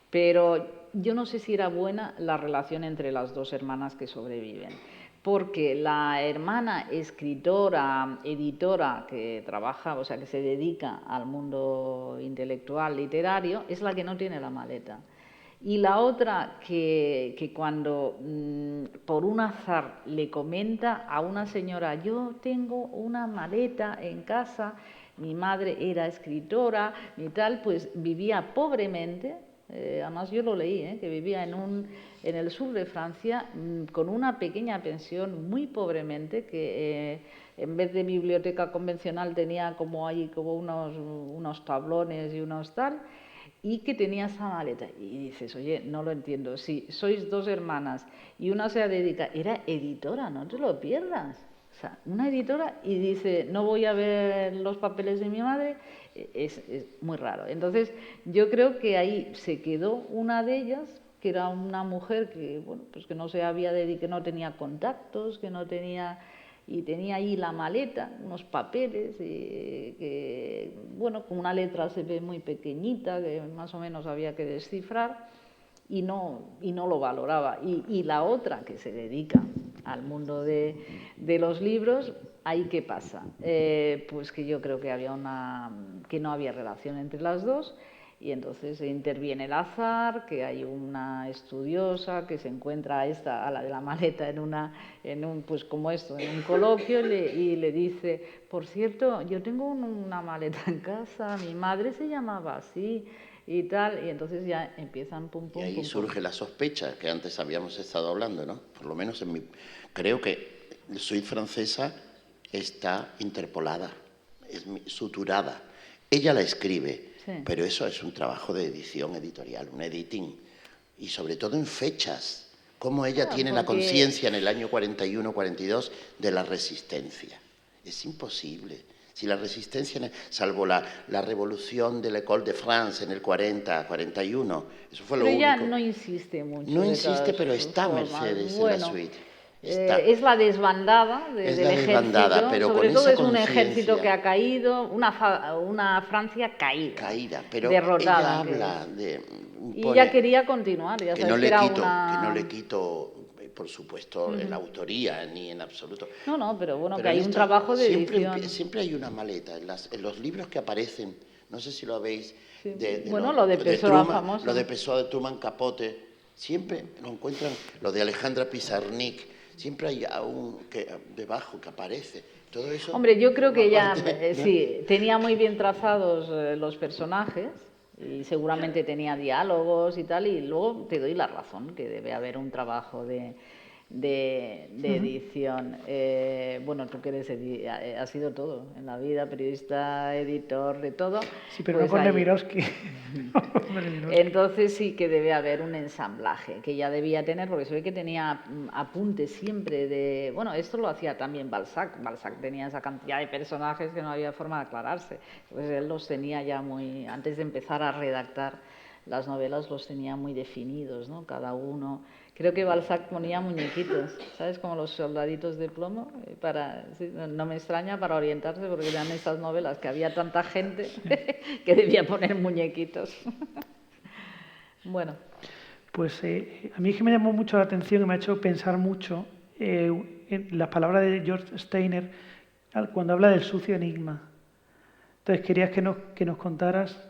pero yo no sé si era buena la relación entre las dos hermanas que sobreviven, porque la hermana escritora, editora, que trabaja, o sea, que se dedica al mundo intelectual, literario, es la que no tiene la maleta. Y la otra que cuando por un azar le comenta a una señora: yo tengo una maleta en casa, mi madre era escritora y tal, pues vivía pobremente. Además yo lo leí, que vivía en el sur de Francia con una pequeña pensión, muy pobremente, que en vez de biblioteca convencional tenía como unos tablones y unos tal, y que tenía esa maleta. Y dices: oye, no lo entiendo, si sois dos hermanas y una se dedica, era editora, no te lo pierdas. O sea, una editora, y dice: no voy a ver los papeles de mi madre. Es muy raro. Entonces yo creo que ahí se quedó una de ellas, que era una mujer que, bueno, pues que no se había dedicado, que no tenía contactos, que no tenía, y tenía ahí la maleta, unos papeles, que, bueno, con una letra se ve muy pequeñita, que más o menos había que descifrar, y no lo valoraba. Y la otra, que se dedica al mundo de los libros, ¿ahí qué pasa? Pues que yo creo que que no había relación entre las dos, y entonces interviene el azar, que hay una estudiosa que se encuentra a la de la maleta pues como esto, en un coloquio, y le dice: por cierto, yo tengo una maleta en casa, mi madre se llamaba así y tal, y entonces ya empiezan pum, pum, y ahí pum, surge la sospecha que antes habíamos estado hablando, ¿no? Por lo menos creo que Soy francesa está interpolada, es suturada. Ella la escribe, sí, pero eso es un trabajo de edición editorial, un editing. y sobre todo en fechas, cómo ella tiene la porque conciencia en el año 41-42 de la resistencia. Es imposible. Si la resistencia, salvo la revolución de l'École de France en el 40-41, eso fue lo Pero ella único. no insiste mucho. No de insiste, todas pero está formas. Mercedes en la Bueno, suite. Está. es la desbandada Es del la desbandada, ejército, pero sobre con todo esa es un ejército que conciencia ha caído, una Francia caída, pero ella derrotada. habla de Y ella quería continuar, ya que sabes no que le era quito, que no una... le quito, por supuesto, la autoría, ni en absoluto. No, pero bueno, que Pero hay en un esto trabajo de edición. siempre hay una maleta. En los libros que aparecen, no sé si lo habéis, Sí. Bueno, lo de Pessoa Truman, famoso. lo de Pessoa, de Truman Capote, siempre lo encuentran, lo de Alejandra Pizarnik, siempre hay aún que debajo que aparece. Todo eso. Hombre, yo creo que ella parte, ¿no? sí, tenía muy bien trazados los personajes y seguramente tenía diálogos y tal, y luego te doy la razón, que debe haber un trabajo de edición. Bueno, tú que eres has sido todo en la vida, periodista, editor, de todo. Sí, pero pues no por ahí. Nemirovsky. Entonces sí que debe haber un ensamblaje que ya debía tener, porque se ve que tenía apuntes siempre de... Bueno, esto lo hacía también Balzac. Balzac tenía esa cantidad de personajes que no había forma de aclararse. Pues él los tenía ya muy... Antes de empezar a redactar las novelas los tenía muy definidos, ¿no? Cada uno... Creo que Balzac ponía muñequitos, ¿sabes? Como los soldaditos de plomo, sí, no me extraña, para orientarse, porque eran esas novelas que había tanta gente que debía poner muñequitos. Bueno. Pues a mí es que me llamó mucho la atención y me ha hecho pensar mucho en las palabras de George Steiner cuando habla del sucio enigma. Entonces querías que nos contaras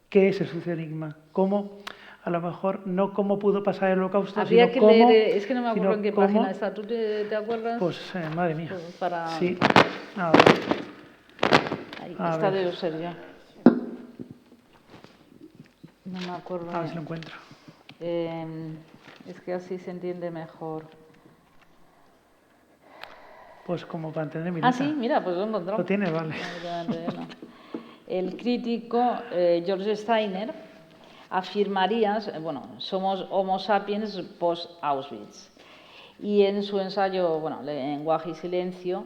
qué es el sucio enigma, cómo, a lo mejor, no cómo pudo pasar el Holocausto, Habría sino que cómo... leer, es que no me acuerdo en qué cómo, página está. ¿Tú te acuerdas? Pues, madre mía. Pues para... Sí, a ver. Ahí, A esta ver. debe ser yo. No me acuerdo. A ver si lo encuentro. Es que así se entiende mejor. Pues como para entender mi nota. Sí, mira, pues lo he encontrado. Lo tienes, vale. El crítico George Steiner afirmaría, bueno, somos Homo sapiens post-Auschwitz. Y en su ensayo, bueno, Lenguaje y Silencio,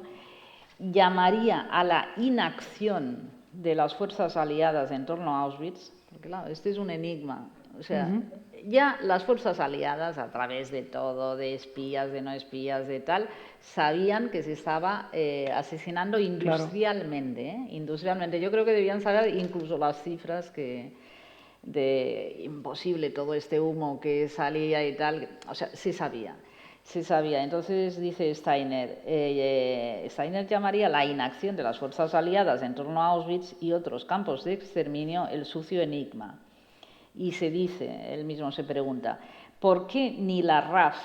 llamaría a la inacción de las fuerzas aliadas en torno a Auschwitz, porque claro, este es un enigma. O sea, ya las fuerzas aliadas, a través de todo, de espías, de no espías, de tal, sabían que se estaba asesinando industrialmente. Claro. Industrialmente. Yo creo que debían saber incluso las cifras de imposible todo este humo que salía y tal. O sea, se sabía. Entonces dice Steiner, Steiner llamaría la inacción de las fuerzas aliadas en torno a Auschwitz y otros campos de exterminio el sucio enigma. Y se dice, él mismo se pregunta, ¿por qué ni la RAF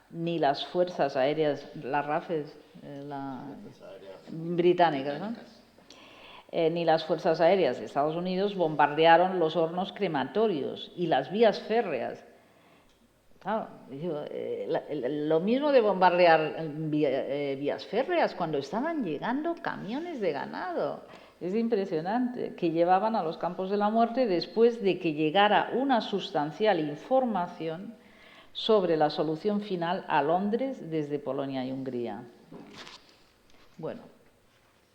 ni las fuerzas aéreas, la RAF es la británica, ¿no? Ni las fuerzas aéreas de Estados Unidos bombardearon los hornos crematorios y las vías férreas? Claro, lo mismo de bombardear vías férreas cuando estaban llegando camiones de ganado. Es impresionante, que llevaban a los campos de la muerte después de que llegara una sustancial información sobre la solución final a Londres desde Polonia y Hungría. Bueno,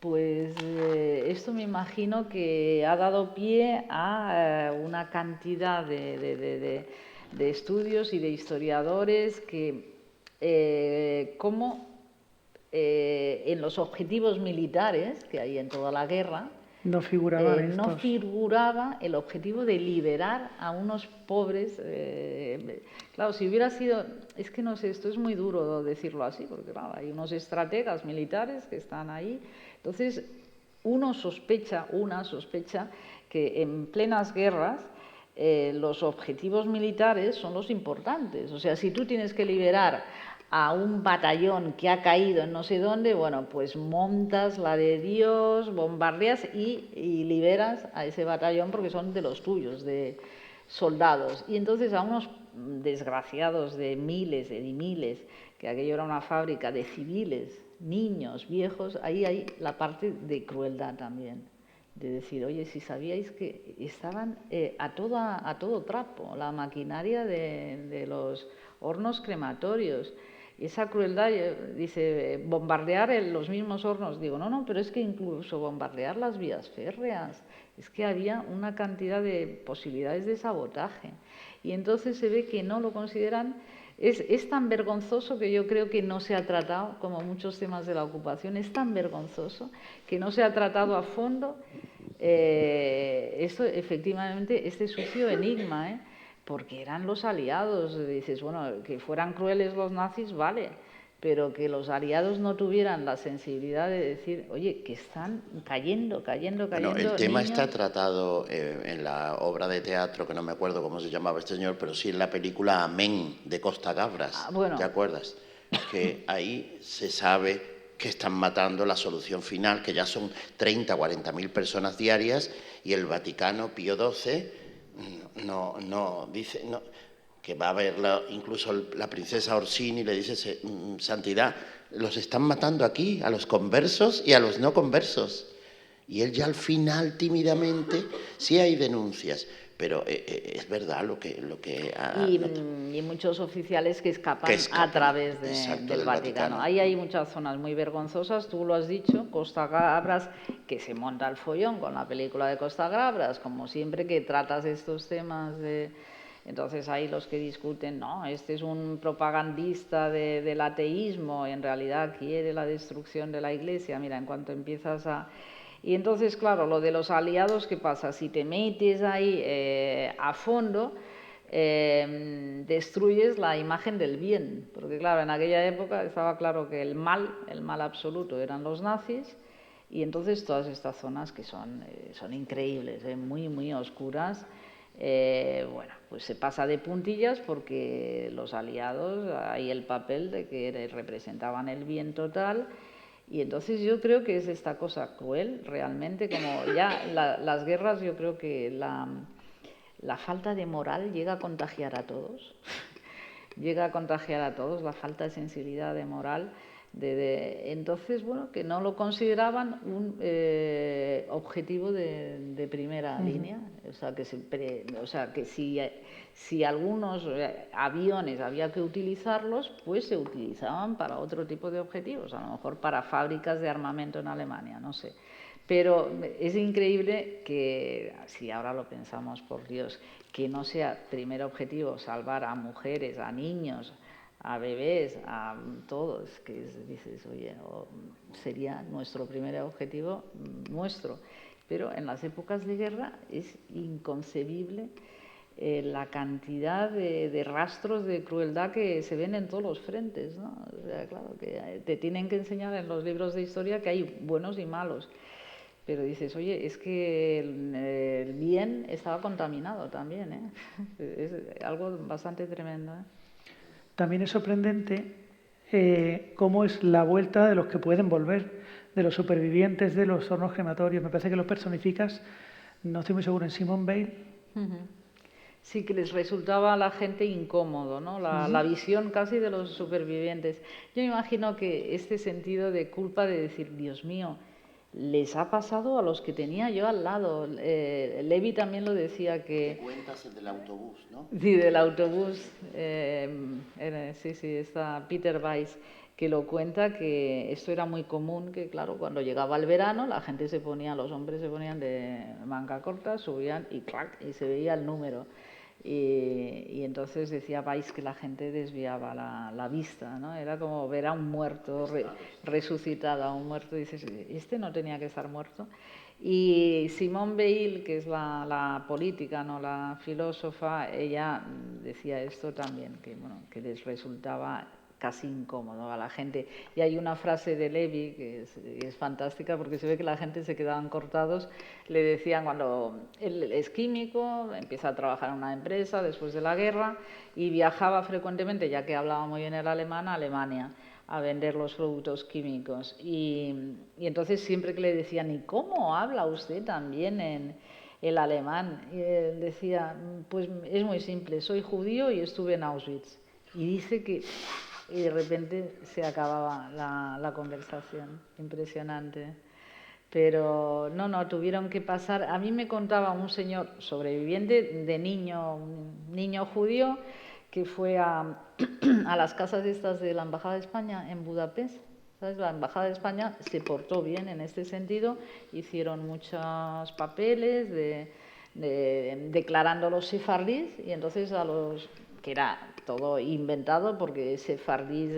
pues esto me imagino que ha dado pie a una cantidad de estudios y de historiadores que como en los objetivos militares que hay en toda la guerra no figuraba el objetivo de liberar a unos pobres. Claro, si hubiera sido, es que no sé, esto es muy duro decirlo así, porque claro, hay unos estrategas militares que están ahí. Entonces, una sospecha que en plenas guerras los objetivos militares son los importantes. O sea, si tú tienes que liberar a un batallón que ha caído en no sé dónde, bueno, pues montas la de Dios, bombardeas y liberas a ese batallón porque son de los tuyos, de soldados. Y entonces a unos desgraciados de miles, que aquello era una fábrica de civiles, niños, viejos, ahí hay la parte de crueldad también. de decir, oye, si sabíais que estaban a todo trapo, la maquinaria de los hornos crematorios. Y esa crueldad, dice, bombardear los mismos hornos. Digo, no, pero es que incluso bombardear las vías férreas, es que había una cantidad de posibilidades de sabotaje. Y entonces se ve que no lo consideran. Es tan vergonzoso que yo creo que no se ha tratado, como muchos temas de la ocupación, es tan vergonzoso que no se ha tratado a fondo esto, efectivamente, este sucio enigma, porque eran los aliados. Dices, bueno, que fueran crueles los nazis, vale, pero que los aliados no tuvieran la sensibilidad de decir, oye, que están cayendo. Bueno, el tema niños. está tratado en la obra de teatro, que no me acuerdo cómo se llamaba este señor, pero sí en la película Amén, de Costa Gabras. Bueno. ¿Te acuerdas? Que ahí se sabe que están matando la solución final, que ya son 30, 40.000 personas diarias, y el Vaticano, Pío XII, dice... que va a ver incluso la princesa Orsini, le dice, Santidad, los están matando aquí, a los conversos y a los no conversos. Y él ya al final, tímidamente, sí hay denuncias, pero es verdad lo que y muchos oficiales que escapan a través del Vaticano. Ahí hay muchas zonas muy vergonzosas, tú lo has dicho, Costa Gabras, que se monta el follón con la película de Costa Gabras, como siempre que tratas estos temas de... Entonces ahí los que discuten, no, este es un propagandista del ateísmo, en realidad quiere la destrucción de la Iglesia. Mira, en cuanto empiezas a... Y entonces, claro, lo de los aliados, ¿qué pasa? Si te metes ahí a fondo, destruyes la imagen del bien. Porque claro, en aquella época estaba claro que el mal absoluto eran los nazis, y entonces todas estas zonas que son increíbles, muy, muy oscuras, bueno, pues se pasa de puntillas porque los aliados, hay el papel de que representaban el bien total. Y entonces yo creo que es esta cosa cruel, realmente, como ya las guerras, yo creo que la falta de moral llega a contagiar a todos. Llega a contagiar a todos, la falta de sensibilidad de moral. Entonces, bueno, que no lo consideraban un objetivo de primera línea. O sea, que si algunos aviones había que utilizarlos, pues se utilizaban para otro tipo de objetivos, a lo mejor para fábricas de armamento en Alemania, no sé. Pero es increíble que, si ahora lo pensamos, por Dios, que no sea primer objetivo salvar a mujeres, a niños, a bebés, a todos, que dices, oye, sería nuestro primer objetivo, nuestro. Pero en las épocas de guerra es inconcebible la cantidad de rastros de crueldad que se ven en todos los frentes, ¿no? O sea, claro, que te tienen que enseñar en los libros de historia que hay buenos y malos. Pero dices, oye, es que el bien estaba contaminado también, ¿eh? Es algo bastante tremendo, ¿eh? También es sorprendente cómo es la vuelta de los que pueden volver, de los supervivientes de los hornos crematorios. Me parece que los personificas, no estoy muy seguro, en Simone Weil. Sí, que les resultaba a la gente incómodo, ¿no? La visión casi de los supervivientes. Yo imagino que este sentido de culpa de decir, Dios mío, les ha pasado a los que tenía yo al lado. Levi también lo decía que... Cuentas el del autobús, ¿no? Sí, del autobús. Sí, está Peter Weiss, que lo cuenta, que esto era muy común, que claro, cuando llegaba el verano la gente se ponía, los hombres se ponían de manga corta, subían y ¡clac! Y se veía el número. Y entonces decía Weiss que la gente desviaba la vista, ¿no? Era como ver a un muerto, resucitado a un muerto, y dices, este no tenía que estar muerto. Y Simone Weil, que es la política, no la filósofa, ella decía esto también, que, bueno, que les resultaba casi incómodo a la gente. Y hay una frase de Levi que es fantástica, porque se ve que la gente se quedaban cortados. Le decían, cuando él es químico, empieza a trabajar en una empresa después de la guerra y viajaba frecuentemente, ya que hablaba muy bien el alemán, a Alemania a vender los productos químicos. Y entonces siempre que le decían, ¿y cómo habla usted también en el alemán? Y él decía, pues es muy simple, soy judío y estuve en Auschwitz. Y dice que y de repente se acababa la conversación. Impresionante. Pero no, tuvieron que pasar. A mí me contaba un señor sobreviviente de niño, un niño judío, que fue a las casas estas de la Embajada de España en Budapest. ¿Sabes? La Embajada de España se portó bien en este sentido, hicieron muchos papeles declarando los sefardíes, y entonces que era todo inventado porque sefardíes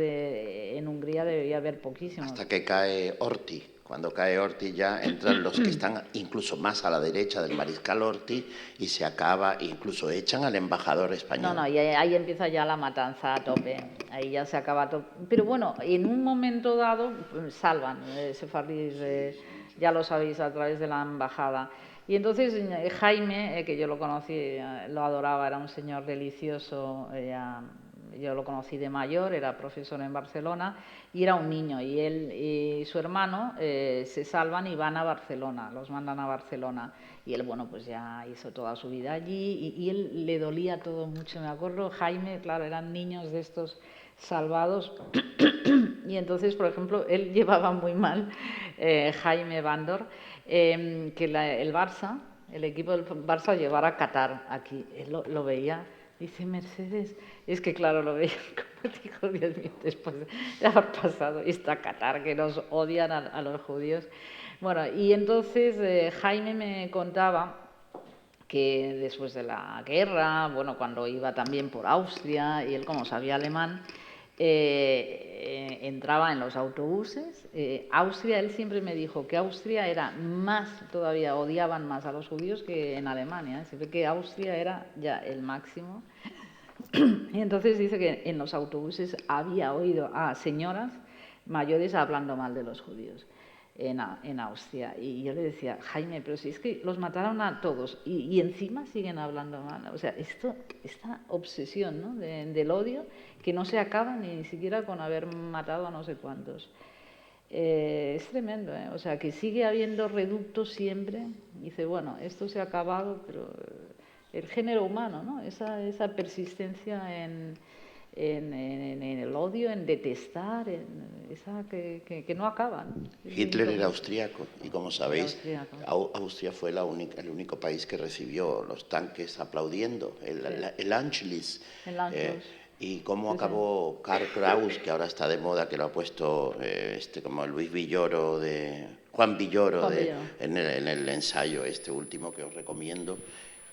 en Hungría debería haber poquísimos. Hasta que cae Horthy. Cuando cae Horthy ya entran los que están incluso más a la derecha del mariscal Horthy y se acaba, incluso echan al embajador español. No, y ahí empieza ya la matanza a tope, ahí ya se acaba todo. Pero bueno, en un momento dado salvan sefardíes, ya lo sabéis, a través de la embajada. Y entonces Jaime, que yo lo conocí, lo adoraba, era un señor delicioso, yo lo conocí de mayor, era profesor en Barcelona y era un niño, y él y su hermano se salvan y van a Barcelona, los mandan a Barcelona, y él, bueno, pues ya hizo toda su vida allí, y él le dolía todo mucho, me acuerdo. Jaime, claro, eran niños de estos salvados y entonces, por ejemplo, él llevaba muy mal, Jaime Bandor, que el Barça, el equipo del Barça llevara a Qatar aquí. Él lo veía, dice: Mercedes, es que claro, lo veía como dijo, Dios mío, después de haber pasado esta Qatar, que nos odian a los judíos. Bueno, y entonces Jaime me contaba que después de la guerra, bueno, cuando iba también por Austria, y él, como sabía alemán, entraba en los autobuses. Austria, él siempre me dijo que Austria era más, todavía odiaban más a los judíos que en Alemania, siempre que Austria era ya el máximo. Y entonces dice que en los autobuses había oído a señoras mayores hablando mal de los judíos en Austria. Y yo le decía: Jaime, pero si es que los mataron a todos y encima siguen hablando mal. O sea, esta obsesión, ¿no?, del odio, que no se acaba ni siquiera con haber matado a no sé cuántos. Es tremendo, ¿eh? O sea, que sigue habiendo reductos siempre. Dice, bueno, esto se ha acabado, pero el género humano, ¿no?, esa persistencia en el odio, en detestar, esa que no acaba, ¿no? Hitler era austríaco y, como sabéis, Austria fue el único país que recibió los tanques aplaudiendo, el Anschluss. Y cómo acabó Karl Kraus, que ahora está de moda, que lo ha puesto como Luis Villoro, Juan Villoro, en el ensayo último que os recomiendo.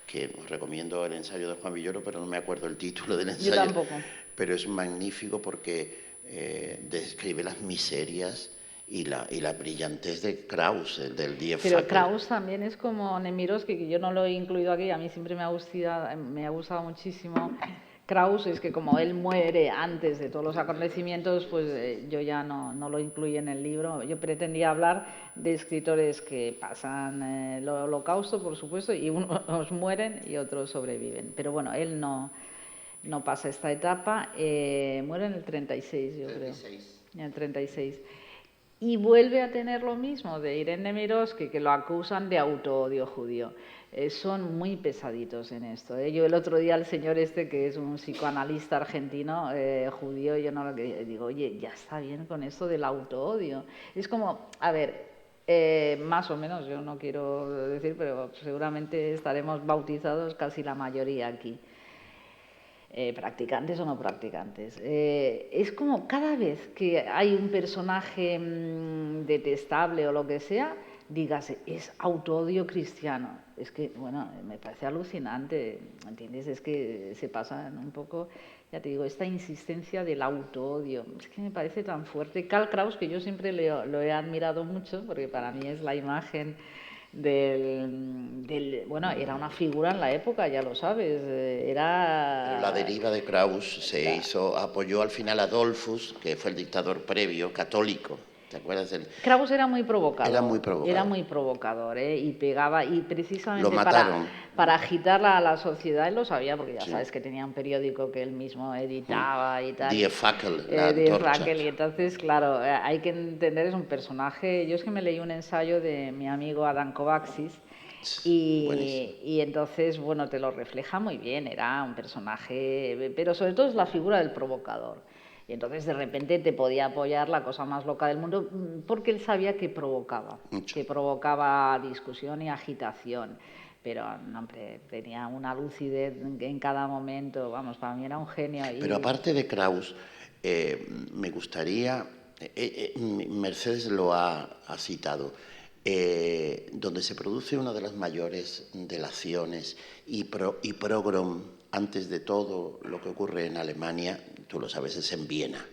Que os recomiendo el ensayo de Juan Villoro, pero no me acuerdo el título del ensayo. Yo tampoco. Pero es magnífico porque describe las miserias y la brillantez de Kraus, del Die Fackel. Pero Kraus también es como Nemirovsky, que yo no lo he incluido aquí, a mí siempre me ha gustado muchísimo. Kraus es que como él muere antes de todos los acontecimientos, pues yo ya no lo incluí en el libro. Yo pretendía hablar de escritores que pasan el holocausto, por supuesto, y unos mueren y otros sobreviven. Pero bueno, él no pasa esta etapa, muere en el 36, yo 36. En el 36. Y vuelve a tener lo mismo de Irene Nemirovsky, que lo acusan de autoodio judío. Son muy pesaditos en esto. Yo el otro día, el señor que es un psicoanalista argentino, judío, yo no lo que digo, oye, ya está bien con esto del autoodio. Es como, a ver, más o menos, yo no quiero decir, pero seguramente estaremos bautizados casi la mayoría aquí. Practicantes o no practicantes. Es como cada vez que hay un personaje detestable o lo que sea, dígase, es autoodio cristiano. Es que, bueno, me parece alucinante, ¿entiendes? Es que se pasan un poco, ya te digo, esta insistencia del autoodio. Es que me parece tan fuerte. Karl Kraus, que yo siempre lo he admirado mucho, porque para mí es la imagen bueno, era una figura en la época, ya lo sabes, era... Pero la deriva de Kraus apoyó al final a Dollfuss, que fue el dictador previo, católico. ¿Te acuerdas? Kraus era muy provocador. Era muy provocador, y pegaba, y precisamente lo mataron. Para agitar a la sociedad, él lo sabía, porque ya sabes que tenía un periódico que él mismo editaba y tal. Die Fackel, Die Fackel, y entonces, claro, hay que entender, es un personaje. Yo es que me leí un ensayo de mi amigo Adam Kovacs, y entonces, bueno, te lo refleja muy bien, era un personaje, pero sobre todo es la figura del provocador. Y entonces de repente te podía apoyar la cosa más loca del mundo, porque él sabía que provocaba discusión y agitación. Pero, no, hombre, tenía una lucidez en cada momento, vamos, para mí era un genio. Pero aparte de Krauss, me gustaría, Mercedes lo ha citado, donde se produce una de las mayores delaciones y pogrom antes de todo lo que ocurre en Alemania, tú lo sabes, es en Viena.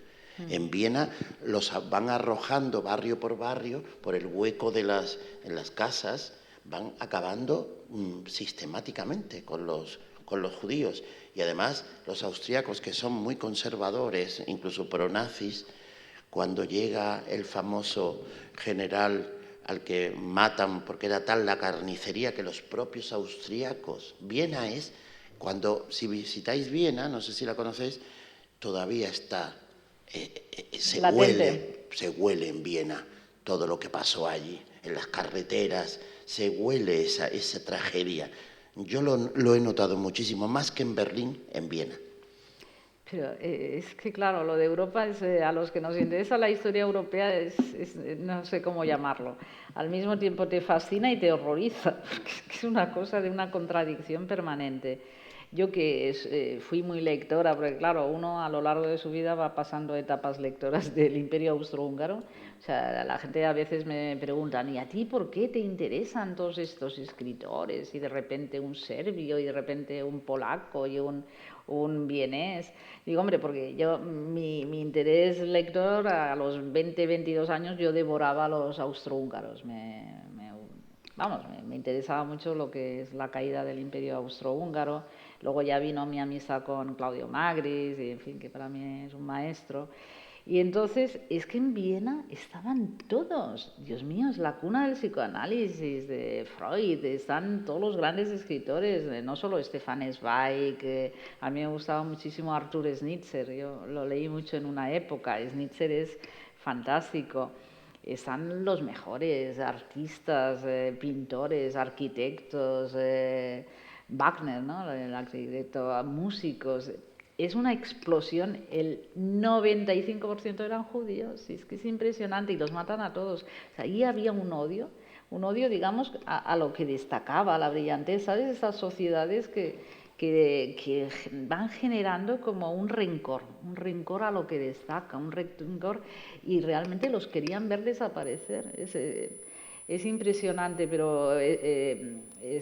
En Viena los van arrojando barrio por barrio, por el hueco en las casas, van acabando sistemáticamente con los judíos. Y además los austríacos, que son muy conservadores, incluso pronazis, cuando llega el famoso general al que matan porque era tal la carnicería que los propios austríacos, Viena es, si visitáis Viena, no sé si la conocéis, todavía está, se huele en Viena todo lo que pasó allí, en las carreteras, se huele esa tragedia. Yo lo he notado muchísimo, más que en Berlín, en Viena. Pero es que, claro, lo de Europa es, a los que nos interesa la historia europea, no sé cómo llamarlo. Al mismo tiempo te fascina y te horroriza, porque es una cosa de una contradicción permanente. Yo que fui muy lectora, porque claro, uno a lo largo de su vida va pasando etapas lectoras del Imperio Austrohúngaro. O sea, la gente a veces me preguntan, ¿y a ti por qué te interesan todos estos escritores? Y de repente un serbio, y de repente un polaco, y un vienés. Digo, hombre, porque mi interés lector a los 20, 22 años yo devoraba a los austrohúngaros. Me interesaba mucho lo que es la caída del Imperio Austrohúngaro. Luego ya vino mi amistad con Claudio Magris, y en fin, que para mí es un maestro. Y entonces es que en Viena estaban todos, Dios mío, es la cuna del psicoanálisis, de Freud, están todos los grandes escritores, no solo Stefan Zweig, a mí me gustaba muchísimo Arthur Schnitzer, yo lo leí mucho en una época, Schnitzer es fantástico. Están los mejores artistas, pintores, arquitectos, Wagner, ¿no? El arquitecto, músicos. Es una explosión, el 95% eran judíos, es que es impresionante, y los matan a todos. O sea, ahí había un odio, digamos, a lo que destacaba, la brillanteza de esas sociedades que van generando como un rencor a lo que destaca, un rencor, y realmente los querían ver desaparecer. Es impresionante, pero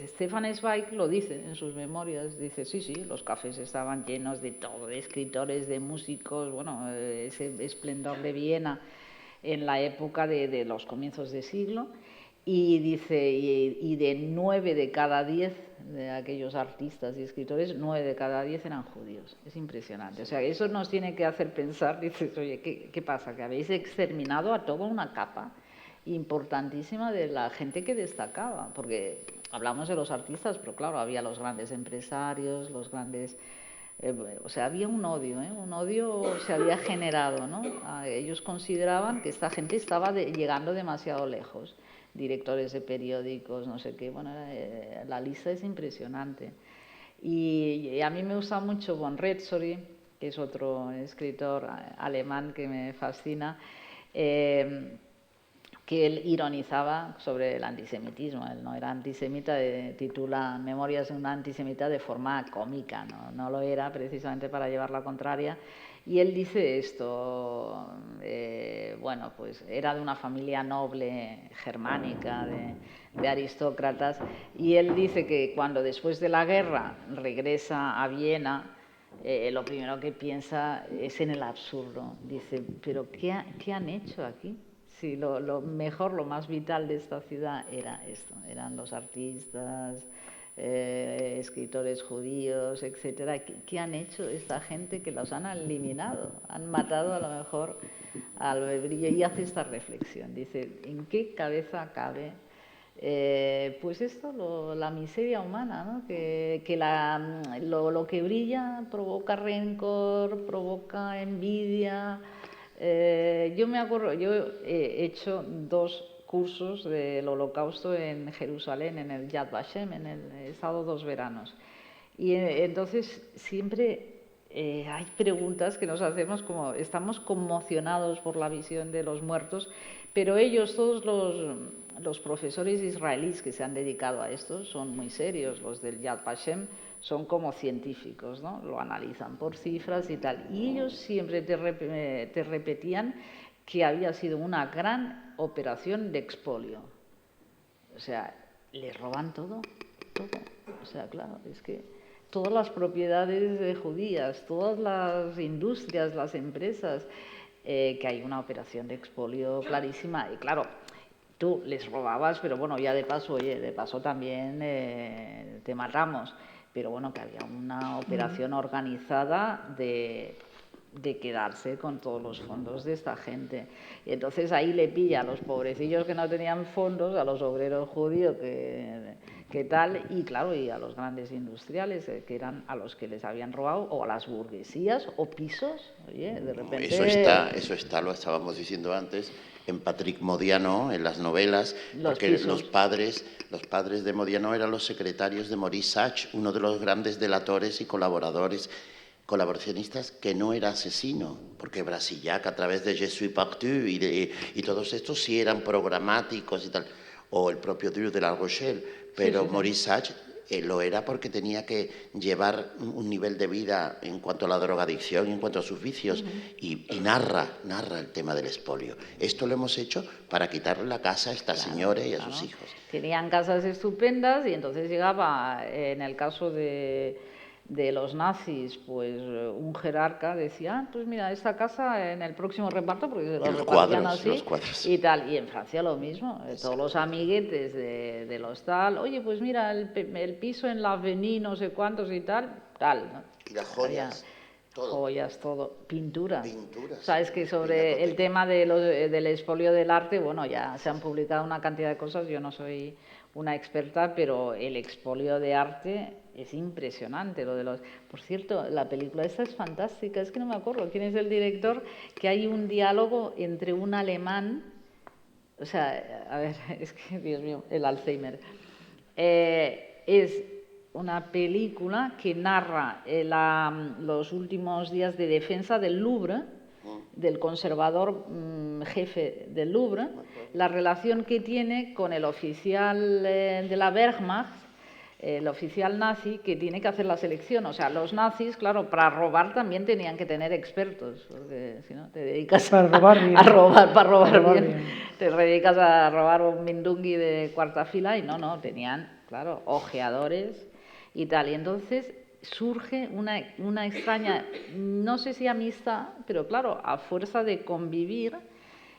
Stefan Zweig lo dice en sus memorias, dice, sí, los cafés estaban llenos de todo, de escritores, de músicos, bueno, ese esplendor de Viena en la época de los comienzos de siglo, y dice, y de 9 de cada 10 de aquellos artistas y escritores, 9 de cada 10 eran judíos. Es impresionante. O sea, eso nos tiene que hacer pensar, dices, oye, ¿qué pasa? Que habéis exterminado a toda una capa importantísima de la gente que destacaba, porque hablamos de los artistas, pero claro, había los grandes empresarios, los grandes... o sea, había un odio se había generado, ¿no? Ellos consideraban que esta gente estaba llegando demasiado lejos, directores de periódicos, no sé qué, bueno, la lista es impresionante. Y a mí me gusta mucho von Retzory, que es otro escritor alemán que me fascina, que él ironizaba sobre el antisemitismo. Él no era antisemita, titula Memorias de una antisemita de forma cómica, no lo era, precisamente para llevar la contraria. Y él dice esto, bueno, pues era de una familia noble germánica, de aristócratas, y él dice que cuando después de la guerra regresa a Viena, lo primero que piensa es en el absurdo. Dice, ¿pero qué han hecho aquí? Sí, lo mejor, lo más vital de esta ciudad era esto, eran los artistas, escritores judíos, etcétera. ¿Qué han hecho esta gente que los han eliminado? Han matado a lo mejor al brillo. Y hace esta reflexión, dice, ¿en qué cabeza cabe? Pues esto, la miseria humana, ¿no? Que lo que brilla provoca rencor, provoca envidia. Yo me acuerdo, yo he hecho 2 cursos del Holocausto en Jerusalén, en el Yad Vashem, he estado 2 veranos. Y entonces siempre hay preguntas que nos hacemos como estamos conmocionados por la visión de los muertos, pero ellos, todos los profesores israelíes que se han dedicado a esto, son muy serios. Los del Yad Vashem son como científicos, ¿no? Lo analizan por cifras y tal. Y ellos siempre te repetían que había sido una gran operación de expolio. O sea, les roban todo, todo. O sea, claro, es que todas las propiedades judías, todas las industrias, las empresas, que hay una operación de expolio clarísima. Y claro, tú les robabas, pero bueno, ya de paso, oye, de paso también te matamos. Pero bueno, que había una operación organizada de quedarse con todos los fondos de esta gente. Y entonces ahí le pilla a los pobrecillos que no tenían fondos, a los obreros judíos que tal, y claro, y a los grandes industriales, que eran a los que les habían robado, o a las burguesías, o pisos, oye, de repente... Eso está, lo estábamos diciendo antes, en Patrick Modiano, en las novelas, porque los padres de Modiano eran los secretarios de Maurice Sachs, uno de los grandes delatores y colaboracionistas, que no era asesino, porque Brasillac, a través de Je suis partout y todos estos sí eran programáticos y tal, o el propio Drew de La Rochelle, pero sí. Maurice Sachs lo era porque tenía que llevar un nivel de vida en cuanto a la drogadicción y en cuanto a sus vicios, y narra el tema del expolio. Esto lo hemos hecho para quitarle la casa a esta señora y a sus hijos. Tenían casas estupendas y entonces llegaba, en el caso de los nazis, pues un jerarca decía, pues mira, esta casa en el próximo reparto, porque se lo repartían así, los cuadros. Y tal. Y en Francia lo mismo, todos los amiguetes de los tal, oye, pues mira, el piso en la Avenue no sé cuántos y tal, ¿no? Y las joyas. Todo. Joyas, todo. Pinturas. Sabes que sobre el tema del expolio del arte, bueno, ya se han publicado una cantidad de cosas, yo no soy una experta, pero el expolio de arte es impresionante. Por cierto, la película esta es fantástica, es que no me acuerdo quién es el director, que hay un diálogo entre un alemán, o sea, a ver, es que, Dios mío, el Alzheimer, es una película que narra los últimos días de defensa del Louvre, del conservador jefe del Louvre, la relación que tiene con el oficial de la Wehrmacht, el oficial nazi, que tiene que hacer la selección. O sea, los nazis, claro, para robar también tenían que tener expertos, porque si no te dedicas para robar bien. Te dedicas a robar un mindungui de cuarta fila y no, tenían, claro, ojeadores y tal. Y entonces surge una extraña, no sé si amistad, pero claro, a fuerza de convivir,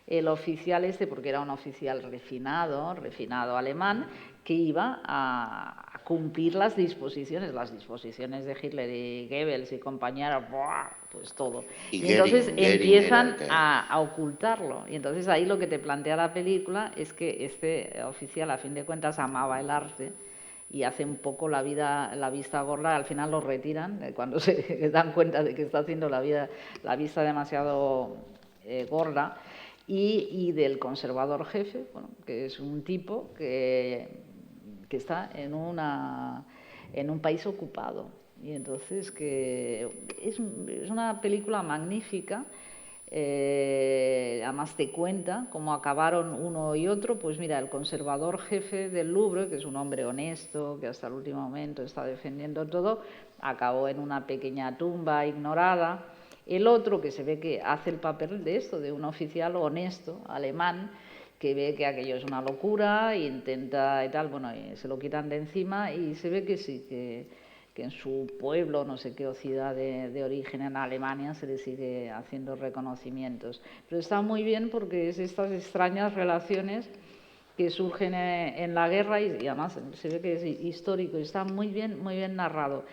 el oficial porque era un oficial refinado alemán, que iba a cumplir las disposiciones de Hitler y Goebbels y compañía, pues todo. Y entonces empiezan a ocultarlo. Y entonces ahí lo que te plantea la película es que este oficial, a fin de cuentas, amaba el arte y hace un poco la vista gorda. Al final lo retiran cuando se dan cuenta de que está haciendo la vista demasiado gorda. Y del conservador jefe, bueno, que es un tipo que está en un país ocupado. Y entonces que es una película magnífica. Además te cuenta cómo acabaron uno y otro. Pues mira, el conservador jefe del Louvre, que es un hombre honesto, que hasta el último momento está defendiendo todo, acabó en una pequeña tumba ignorada. El otro, que se ve que hace el papel de un oficial honesto, alemán, que ve que aquello es una locura, e intenta y tal, bueno, y se lo quitan de encima, y se ve que sí, que en su pueblo, no sé qué, o ciudad de origen en Alemania, se le sigue haciendo reconocimientos. Pero está muy bien porque es estas extrañas relaciones que surgen en la guerra, y además se ve que es histórico y está muy bien narrado.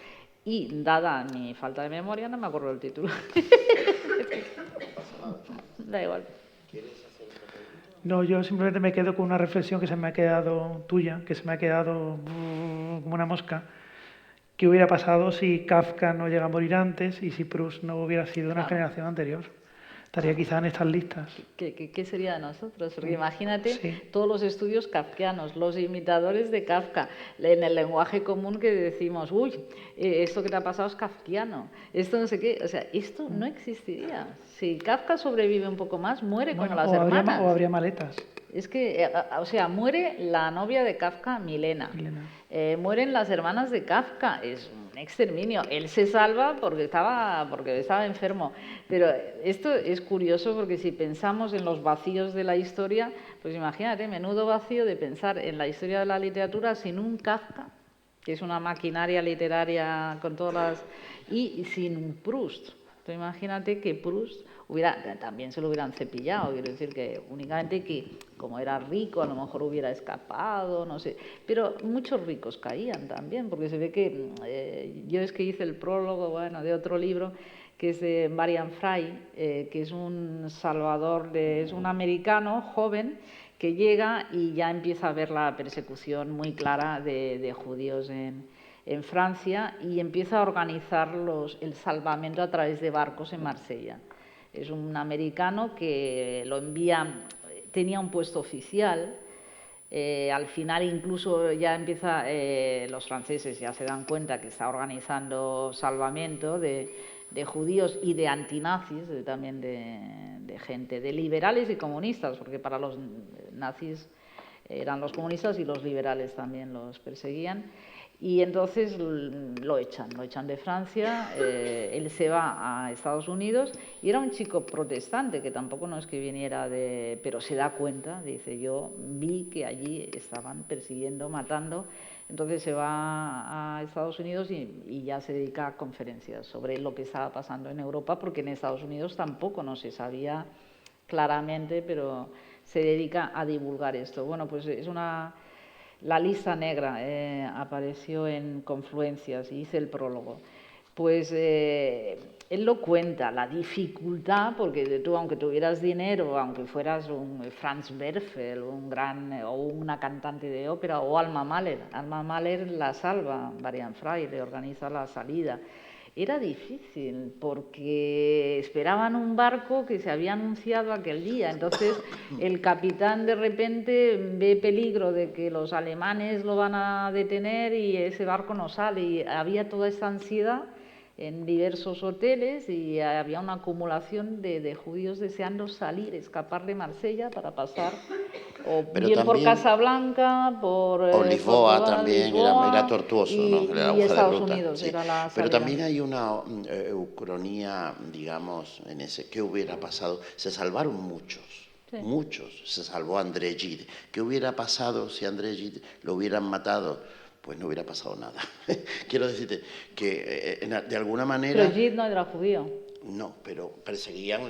Y dada mi falta de memoria, no me acuerdo del título. Da igual. No, yo simplemente me quedo con una reflexión que se me ha quedado tuya, que se me ha quedado como una mosca. ¿Qué hubiera pasado si Kafka no llega a morir antes y si Proust no hubiera sido una generación anterior? estaría quizá en estas listas. ¿Qué sería de nosotros? Porque imagínate Sí. todos los estudios kafkianos, los imitadores de Kafka, en el lenguaje común que decimos, uy, esto que te ha pasado es kafkiano, esto no sé qué, o sea, esto no existiría. Si Kafka sobrevive un poco más, muere Bueno, como las o hermanas. habría maletas. Es que, o sea, muere la novia de Kafka, Milena. Mueren las hermanas de Kafka, es un exterminio. Él se salva porque estaba enfermo. Pero esto es curioso porque si pensamos en los vacíos de la historia, pues imagínate, menudo vacío de pensar en la historia de la literatura sin un Kafka, que es una maquinaria literaria con todas las... y sin un Proust. Entonces imagínate que Proust también se lo hubieran cepillado, quiero decir que únicamente que como era rico a lo mejor hubiera escapado, no sé, pero muchos ricos caían también, porque se ve que yo es que hice el prólogo, bueno, de otro libro que es de Marian Fry, que es un salvador, es un americano joven que llega y ya empieza a ver la persecución muy clara de judíos en Francia y empieza a organizar el salvamento a través de barcos en Marsella. Es un americano que lo envía, tenía un puesto oficial, al final incluso ya empieza, los franceses ya se dan cuenta que está organizando salvamento de judíos y de antinazis, también de gente, de liberales y comunistas, porque para los nazis eran los comunistas y los liberales también los perseguían. Y entonces lo echan de Francia, él se va a Estados Unidos y era un chico protestante que tampoco no es que viniera de... pero se da cuenta, dice, yo vi que allí estaban persiguiendo, matando, entonces se va a Estados Unidos y ya se dedica a conferencias sobre lo que estaba pasando en Europa, porque en Estados Unidos tampoco no se sabía claramente, pero se dedica a divulgar esto. Bueno, pues es la lista negra apareció en Confluencias y hice el prólogo. Pues él lo cuenta, la dificultad, porque tú, aunque tuvieras dinero, aunque fueras un Franz Werfel, o una cantante de ópera, o Alma Mahler la salva, Marian Fry le organiza la salida. Era difícil porque esperaban un barco que se había anunciado aquel día. Entonces el capitán de repente ve peligro de que los alemanes lo van a detener y ese barco no sale. Y había toda esta ansiedad en diversos hoteles y había una acumulación de judíos deseando salir, escapar de Marsella para pasar Pero bien por también, Casablanca, o Lisboa también, era Lisboa tortuoso, ¿no? Era y hoja de Estados ruta, Unidos sí. era la Pero salida. también hay una ucronía, digamos, en ese, ¿qué hubiera pasado? Se salvaron muchos. Sí. Muchos. Se salvó André Gide. ¿Qué hubiera pasado si André Gide lo hubieran matado? Pues no hubiera pasado nada. Quiero decirte que de alguna manera... Pero Gide no era judío. No, pero perseguían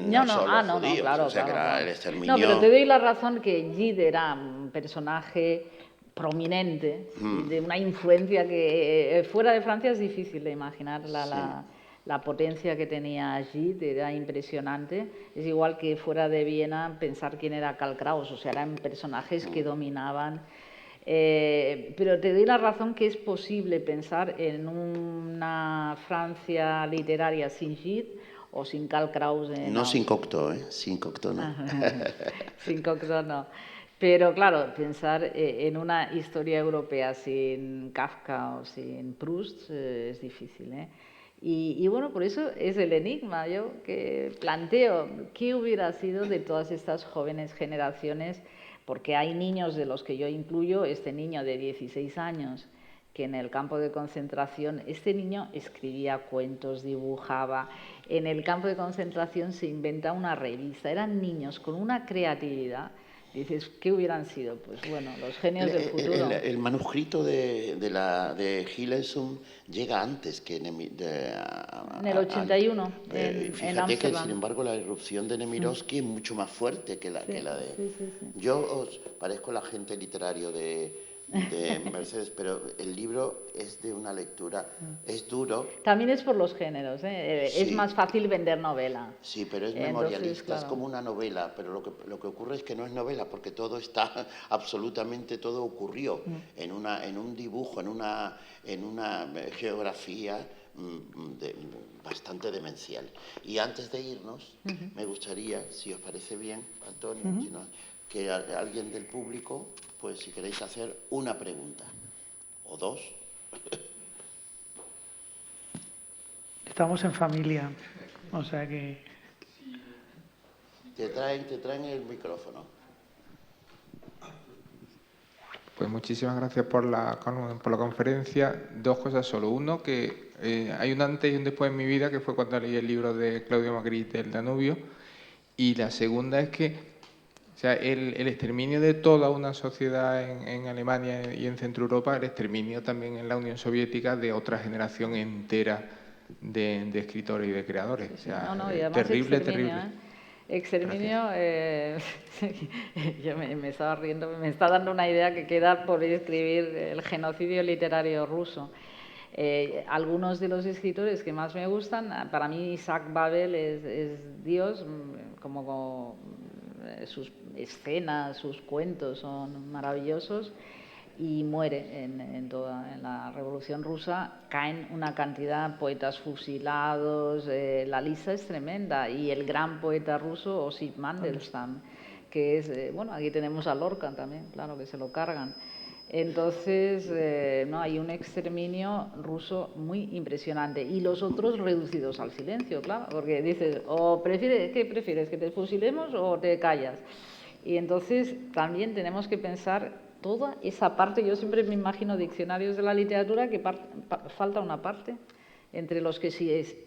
No, solo judíos, claro, o sea, claro, que era claro. el exterminio... No, pero te doy la razón que Gide era un personaje prominente, de una influencia que fuera de Francia es difícil de imaginar la potencia que tenía Gide, era impresionante. Es igual que fuera de Viena pensar quién era Karl Kraus, o sea, eran personajes que dominaban. Pero te doy la razón que es posible pensar en una Francia literaria sin Gide o sin Karl Kraus. No sin Cocteau, sin Cocteau no. Sin Cocteau no. Pero claro, pensar en una historia europea sin Kafka o sin Proust es difícil, ¿eh? Y bueno, por eso es el enigma, yo que planteo, ¿qué hubiera sido de todas estas jóvenes generaciones? Porque hay niños de los que yo incluyo, este niño de 16 años, que en el campo de concentración, este niño escribía cuentos, dibujaba, en el campo de concentración se inventa una revista, eran niños con una creatividad. Dices, ¿qué hubieran sido? Pues bueno, los genios del futuro. El manuscrito de Hillesum llega antes que en el 81, fíjate que, sin embargo, la irrupción de Nemirovsky es mucho más fuerte que la de... Sí. Yo os parezco el agente literario de Mercedes, pero el libro es de una lectura, es duro. También es por los géneros, ¿eh? Sí. Es más fácil vender novela. Sí, pero es memorialista, claro. Es como una novela, pero lo que ocurre es que no es novela, porque todo está, absolutamente todo ocurrió en un dibujo, en una geografía bastante demencial. Y antes de irnos, me gustaría, si os parece bien, Antonio, que alguien del público, pues si queréis hacer una pregunta, o dos. Estamos en familia, o sea que... Te traen el micrófono. Pues muchísimas gracias por la conferencia. Dos cosas solo. Uno, que hay un antes y un después en mi vida, que fue cuando leí el libro de Claudio Magritte, El Danubio. Y la segunda es que el exterminio de toda una sociedad en Alemania y en Centro Europa, el exterminio también en la Unión Soviética de otra generación entera de escritores y de creadores. Y además terrible, terrible. Exterminio, yo me estaba riendo, me está dando una idea que queda por escribir el genocidio literario ruso. Algunos de los escritores que más me gustan, para mí Isaac Babel es Dios, como sus escenas, sus cuentos son maravillosos, y muere en la Revolución Rusa. Caen una cantidad de poetas fusilados, la lista es tremenda, y el gran poeta ruso Osip Mandelstam, que es, bueno, aquí tenemos a Lorca también, claro, que se lo cargan. Entonces, no, hay un exterminio ruso muy impresionante, y los otros reducidos al silencio, claro, porque dices, ¿qué prefieres, que te fusilemos o te callas? Y entonces también tenemos que pensar toda esa parte. Yo siempre me imagino diccionarios de la literatura que falta una parte entre los que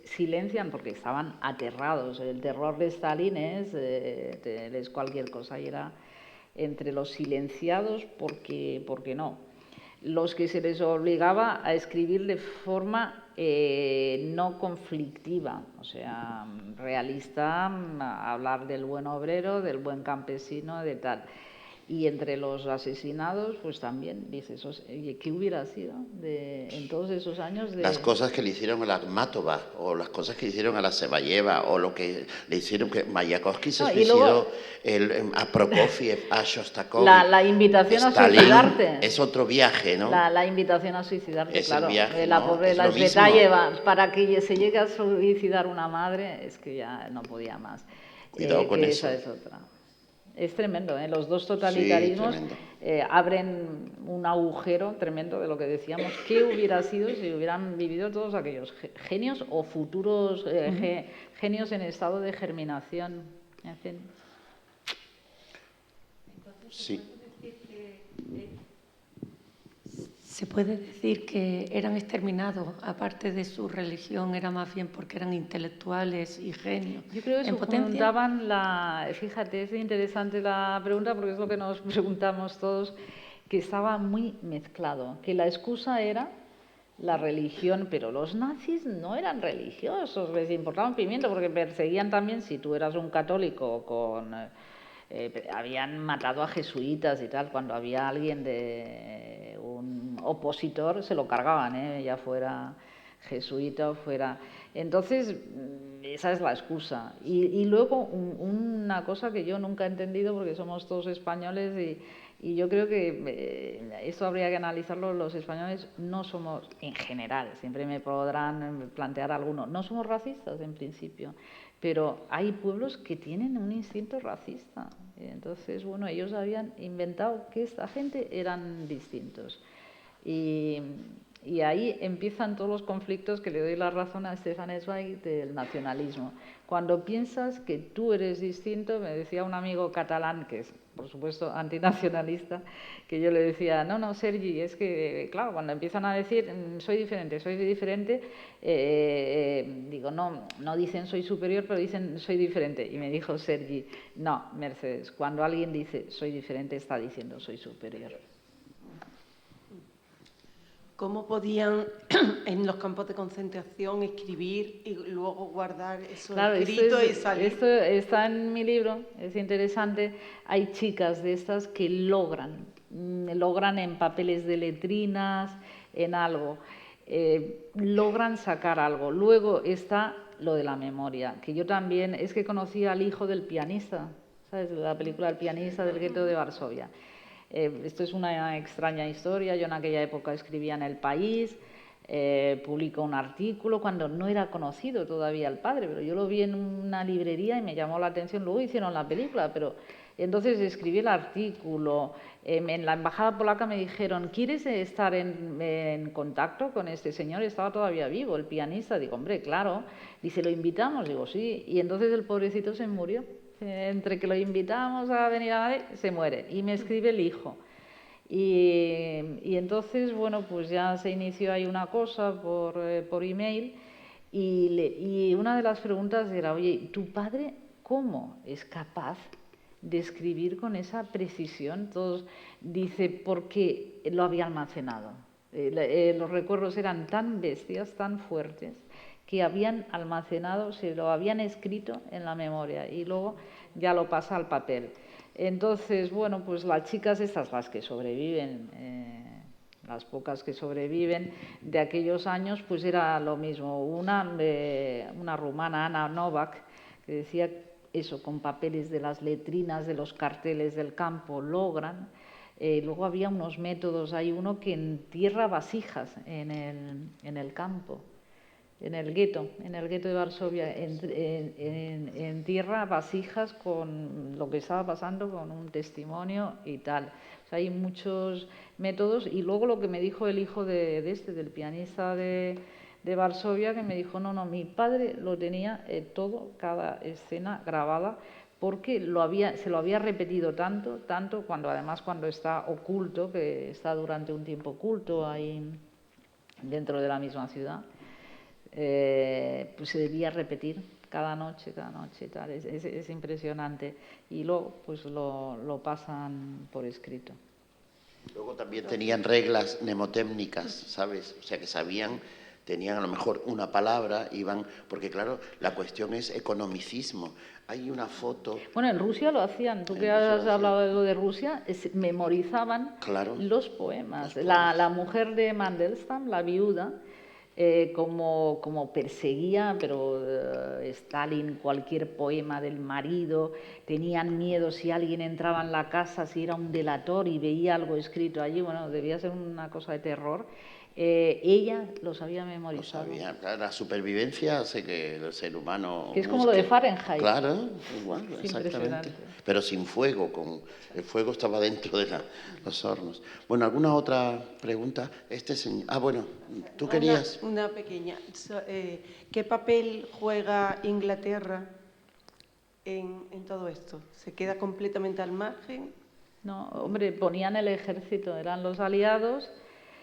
silencian porque estaban aterrados. El terror de Stalin es cualquier cosa, y era entre los silenciados porque no. Los que se les obligaba a escribir de forma no conflictiva, o sea, realista, hablar del buen obrero, del buen campesino, de tal. Y entre los asesinados, pues también dices, oye, ¿qué hubiera sido en todos esos años de...? Las cosas que le hicieron a la Akhmatova, o las cosas que le hicieron a la Seballeva, o lo que le hicieron, que Mayakovsky se suicidó, a Prokofiev, a Shostakovich... La invitación a suicidarte. Es otro viaje, ¿no? La invitación a suicidarte, es claro. El viaje, la ¿no? pobre la Svetaeva, para que se llegue a suicidar una madre, es que ya no podía más. Cuidado con eso. Esa es otra. Es tremendo, ¿eh? Los dos totalitarismos abren un agujero tremendo de lo que decíamos. ¿Qué hubiera sido si hubieran vivido todos aquellos genios o futuros genios en estado de germinación? En fin. Sí. ¿Se puede decir que eran exterminados, aparte de su religión, era más bien porque eran intelectuales y genios? Yo creo que se juntaban fíjate, es interesante la pregunta porque es lo que nos preguntamos todos, que estaba muy mezclado, que la excusa era la religión, pero los nazis no eran religiosos, les importaba un pimiento porque perseguían también, si tú eras un católico con... habían matado a jesuitas y tal, cuando había alguien de un opositor se lo cargaban, ya fuera jesuita o fuera... Entonces, esa es la excusa. Y luego una cosa que yo nunca he entendido, porque somos todos españoles y yo creo que esto habría que analizarlo, los españoles no somos, en general, siempre me podrán plantear algunos, no somos racistas en principio, pero hay pueblos que tienen un instinto racista. Entonces, bueno, ellos habían inventado que esta gente eran distintos. Y ahí empiezan todos los conflictos que le doy la razón a Stefan Zweig del nacionalismo. Cuando piensas que tú eres distinto, me decía un amigo catalán, que es, por supuesto, antinacionalista, que yo le decía, no, Sergi, es que, claro, cuando empiezan a decir soy diferente, digo, no dicen soy superior, pero dicen soy diferente. Y me dijo Sergi, no, Mercedes, cuando alguien dice soy diferente, está diciendo soy superior. ¿Cómo podían en los campos de concentración escribir y luego guardar esos escritos y salir? Esto está en mi libro, es interesante. Hay chicas de estas que logran en papeles de letrinas, en algo, logran sacar algo. Luego está lo de la memoria, que yo también, es que conocí al hijo del pianista, ¿sabes? La película El pianista del gueto de Varsovia. Esto es una extraña historia. Yo en aquella época escribía en El País, publica un artículo cuando no era conocido todavía el padre, pero yo lo vi en una librería y me llamó la atención. Luego hicieron la película, pero entonces escribí el artículo. En la embajada polaca me dijeron, ¿quieres estar en contacto con este señor? Estaba todavía vivo, el pianista. Digo, hombre, claro. Dice, ¿lo invitamos? Digo, sí. Y entonces el pobrecito se murió. Entre que lo invitamos a venir a Madrid, se muere. Y me escribe el hijo. Y entonces, bueno, pues ya se inició ahí una cosa por email y una de las preguntas era, oye, ¿tu padre cómo es capaz de escribir con esa precisión? Todos, dice, porque lo había almacenado. Los recuerdos eran tan bestias, tan fuertes, que habían almacenado, se lo habían escrito en la memoria y luego ya lo pasa al papel. Entonces, bueno, pues las chicas estas, las que sobreviven, las pocas que sobreviven de aquellos años, pues era lo mismo. Una rumana, Ana Novak, que decía eso, con papeles de las letrinas, de los carteles del campo, logran. Luego había unos métodos, hay uno que entierra vasijas en el campo. En el gueto de Varsovia, entierra vasijas con lo que estaba pasando, con un testimonio y tal. O sea, hay muchos métodos. Y luego lo que me dijo el hijo del pianista de Varsovia, que me dijo, no, mi padre lo tenía todo, cada escena grabada, porque se lo había repetido tanto, cuando está oculto, que está durante un tiempo oculto ahí dentro de la misma ciudad. Pues se debía repetir cada noche y tal. Es impresionante. Y luego pues lo pasan por escrito. Luego también tenían reglas mnemotécnicas, ¿sabes? O sea, que tenían a lo mejor una palabra, porque claro, la cuestión es economicismo. Hay una foto... Bueno, en Rusia lo hacían, tú que has hablado de lo de Rusia, memorizaban los poemas. La mujer de Mandelstam, la viuda, como perseguía, pero Stalin, cualquier poema del marido, tenían miedo si alguien entraba en la casa, si era un delator y veía algo escrito allí, bueno, debía ser una cosa de terror. Ella los había memorizado. La supervivencia hace que el ser humano... Que es como lo de Fahrenheit. Claro, igual, exactamente. Pero sin fuego, el fuego estaba dentro de los hornos. Bueno, ¿alguna otra pregunta? Bueno, ¿tú querías? Una pequeña. ¿Qué papel juega Inglaterra en todo esto? ¿Se queda completamente al margen? No, hombre, ponían el ejército, eran los aliados...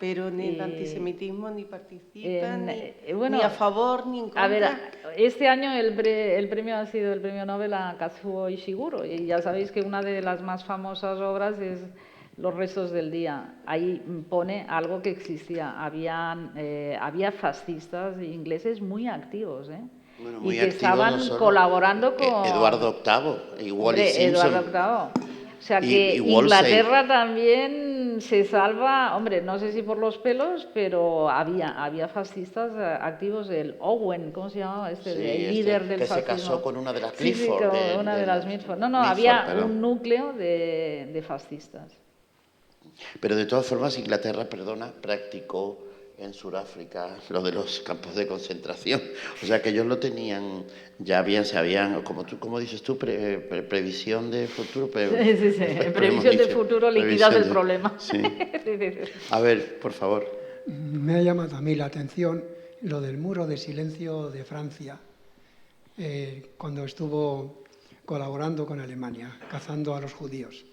Pero ni el antisemitismo ni participan, ni a favor ni en contra. A ver, este año el premio ha sido el premio Nobel a Kazuo Ishiguro, y ya sabéis que una de las más famosas obras es Los restos del día. Ahí pone algo que existía. Había fascistas ingleses muy activos, Bueno, muy y que activos, estaban colaborando con... Eduardo VIII y Wally Simpson. Eduardo VIII. O sea que Inglaterra también se salva, hombre, no sé si por los pelos, pero había fascistas activos. El Owen, ¿cómo se llamaba? El líder del fascismo. Que se casó con una de las Mitford. Sí, una de las Mitford. No, había un núcleo de fascistas. Pero de todas formas, Inglaterra, practicó en Sudáfrica lo de los campos de concentración. O sea, que ellos lo tenían, como dices tú, previsión de futuro. Sí. Previsión de futuro, liquidad del problema. Sí. A ver, por favor. Me ha llamado a mí la atención lo del muro de silencio de Francia, cuando estuvo colaborando con Alemania, cazando a los judíos.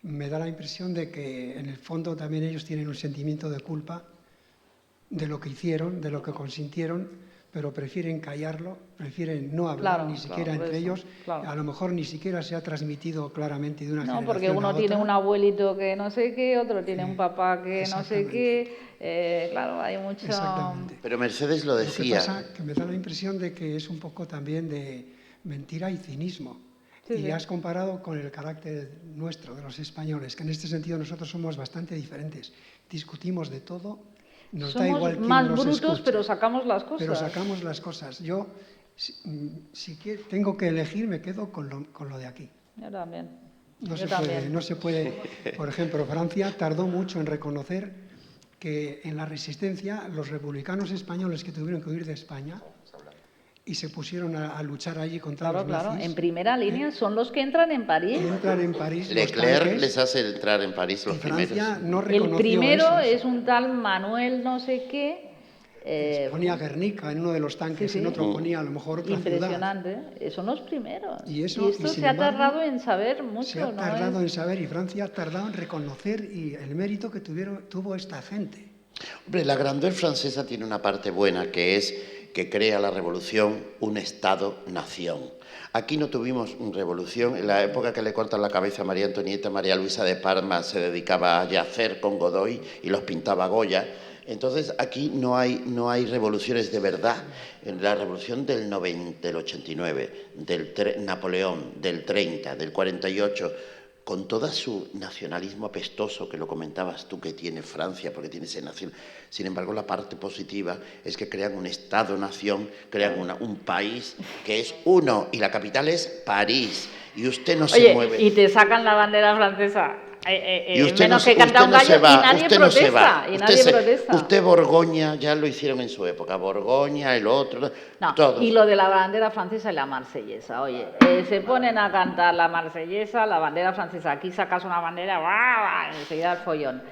Me da la impresión de que, en el fondo, también ellos tienen un sentimiento de culpa de lo que hicieron, de lo que consintieron, pero prefieren callarlo, prefieren no hablar ni siquiera entre ellos. A lo mejor ni siquiera se ha transmitido claramente de una generación a otra. No, porque uno tiene un abuelito que no sé qué, otro tiene un papá que no sé qué. Claro, hay mucho... Exactamente. Pero Mercedes lo decía. Lo que pasa que me da la impresión de que es un poco también de mentira y cinismo. Y has comparado con el carácter nuestro, de los españoles, que en este sentido nosotros somos bastante diferentes. Discutimos de todo. Nos somos da igual quién más nos brutos, escucha, pero sacamos las cosas. Pero sacamos las cosas. Yo, si tengo que elegir, me quedo con lo de aquí. Yo también. No se puede. Por ejemplo, Francia tardó mucho en reconocer que en la resistencia los republicanos españoles que tuvieron que huir de España y se pusieron a luchar allí contra los nazis. Claro, en primera línea son los que entran en París. Entran en París. Leclerc les hace entrar en París los primeros. No reconoció el primero eso. es un tal Manuel no sé qué. Ponía Guernica en uno de los tanques, en otro ponía a lo mejor otra impresionante. ciudad. Son los primeros. Y esto se ha tardado en saber mucho. Se ha tardado en saber, y Francia ha tardado en reconocer el mérito que tuvo esta gente. Hombre, la grandeur francesa tiene una parte buena, que es que crea la revolución un Estado-nación. Aquí no tuvimos revolución. En la época que le cortan la cabeza a María Antonieta, María Luisa de Parma se dedicaba a yacer con Godoy y los pintaba Goya. Entonces, aquí no hay revoluciones de verdad. En la revolución del 90, del 89, Napoleón, del 30, del 48, con todo su nacionalismo apestoso, que lo comentabas tú, que tiene Francia, porque tiene ese nación. Sin embargo, la parte positiva es que crean un Estado-nación, crean un país que es uno, y la capital es París, y usted no se mueve. Y te sacan la bandera francesa. Y usted menos no, que canta un gallo, se va, y nadie usted protesta. No se va. Y nadie protesta. Usted Borgoña, ya lo hicieron en su época, Borgoña, el otro, todos. Y lo de la bandera francesa y la marsellesa, oye, se ponen a cantar la marsellesa, la bandera francesa, aquí sacas una bandera, ¡guau! Enseguida el follón.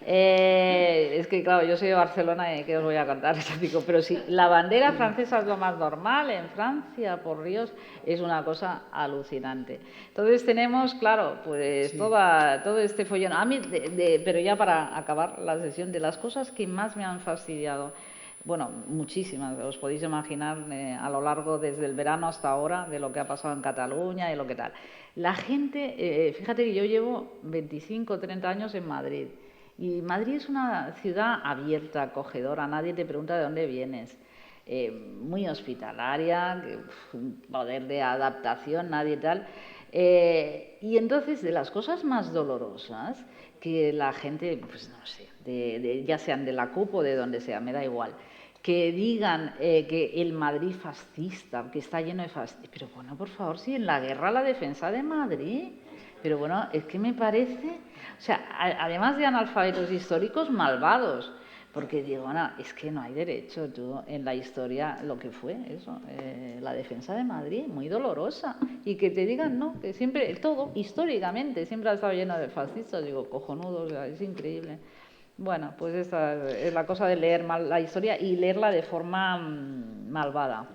Es que claro, yo soy de Barcelona y ¿qué os voy a contar? Pero sí, la bandera francesa es lo más normal en Francia, por Dios, es una cosa alucinante. Entonces tenemos, claro, pues todo este follón. A mí, pero ya para acabar la sesión, de las cosas que más me han fastidiado, bueno, muchísimas, os podéis imaginar a lo largo desde el verano hasta ahora, de lo que ha pasado en Cataluña y lo que tal. La gente, fíjate que yo llevo 25 o 30 años en Madrid. Y Madrid es una ciudad abierta, acogedora, nadie te pregunta de dónde vienes, muy hospitalaria, un poder de adaptación, nadie tal. Y entonces, de las cosas más dolorosas, que la gente, pues no sé, ya sean de la CUP o de donde sea, me da igual, que digan que el Madrid fascista, que está lleno de fascistas. Pero bueno, por favor, si en la guerra la defensa de Madrid... Pero bueno, es que me parece, o sea, además de analfabetos históricos, malvados, porque digo, no, es que no hay derecho, tú, en la historia, lo que fue eso, la defensa de Madrid, muy dolorosa, y que te digan, no, que siempre, todo, históricamente, siempre ha estado lleno de fascistas, digo, cojonudo, o sea, es increíble. Bueno, pues esta es la cosa de leer mal la historia y leerla de forma malvada.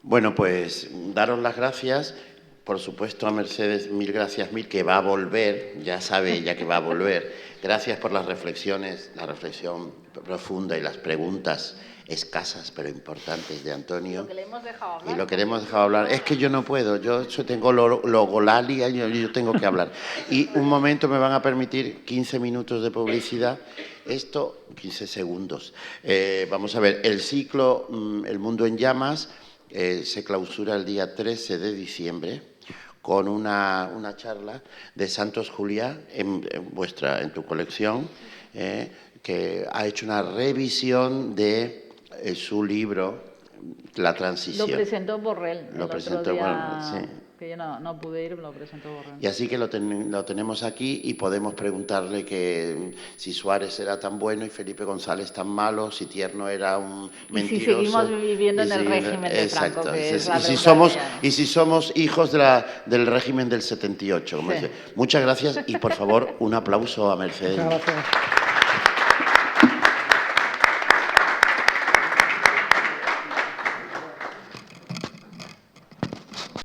Bueno, pues daros las gracias. Por supuesto a Mercedes, mil gracias, que va a volver, ya sabe ella que va a volver. Gracias por las reflexiones, la reflexión profunda y las preguntas escasas pero importantes de Antonio. Lo que le hemos dejado hablar. Y lo que le hemos dejado hablar. Es que yo no puedo, yo tengo logolalia, yo tengo que hablar. Y un momento me van a permitir 15 minutos de publicidad. Esto, 15 segundos. Vamos a ver, el ciclo El Mundo en Llamas se clausura el día 13 de diciembre. Con una charla de Santos Juliá en tu colección, que ha hecho una revisión de su libro, La Transición. Lo presentó Borrell. Lo presentó Borrell, sí. Que yo no pude ir, lo presentó Borrell. Y así que lo tenemos aquí y podemos preguntarle que si Suárez era tan bueno y Felipe González tan malo, si Tierno era un mentiroso. Y si seguimos viviendo en el régimen de Franco. Y si somos hijos del régimen del 78. Como dice. Muchas gracias y por favor un aplauso a Mercedes. Muchas gracias.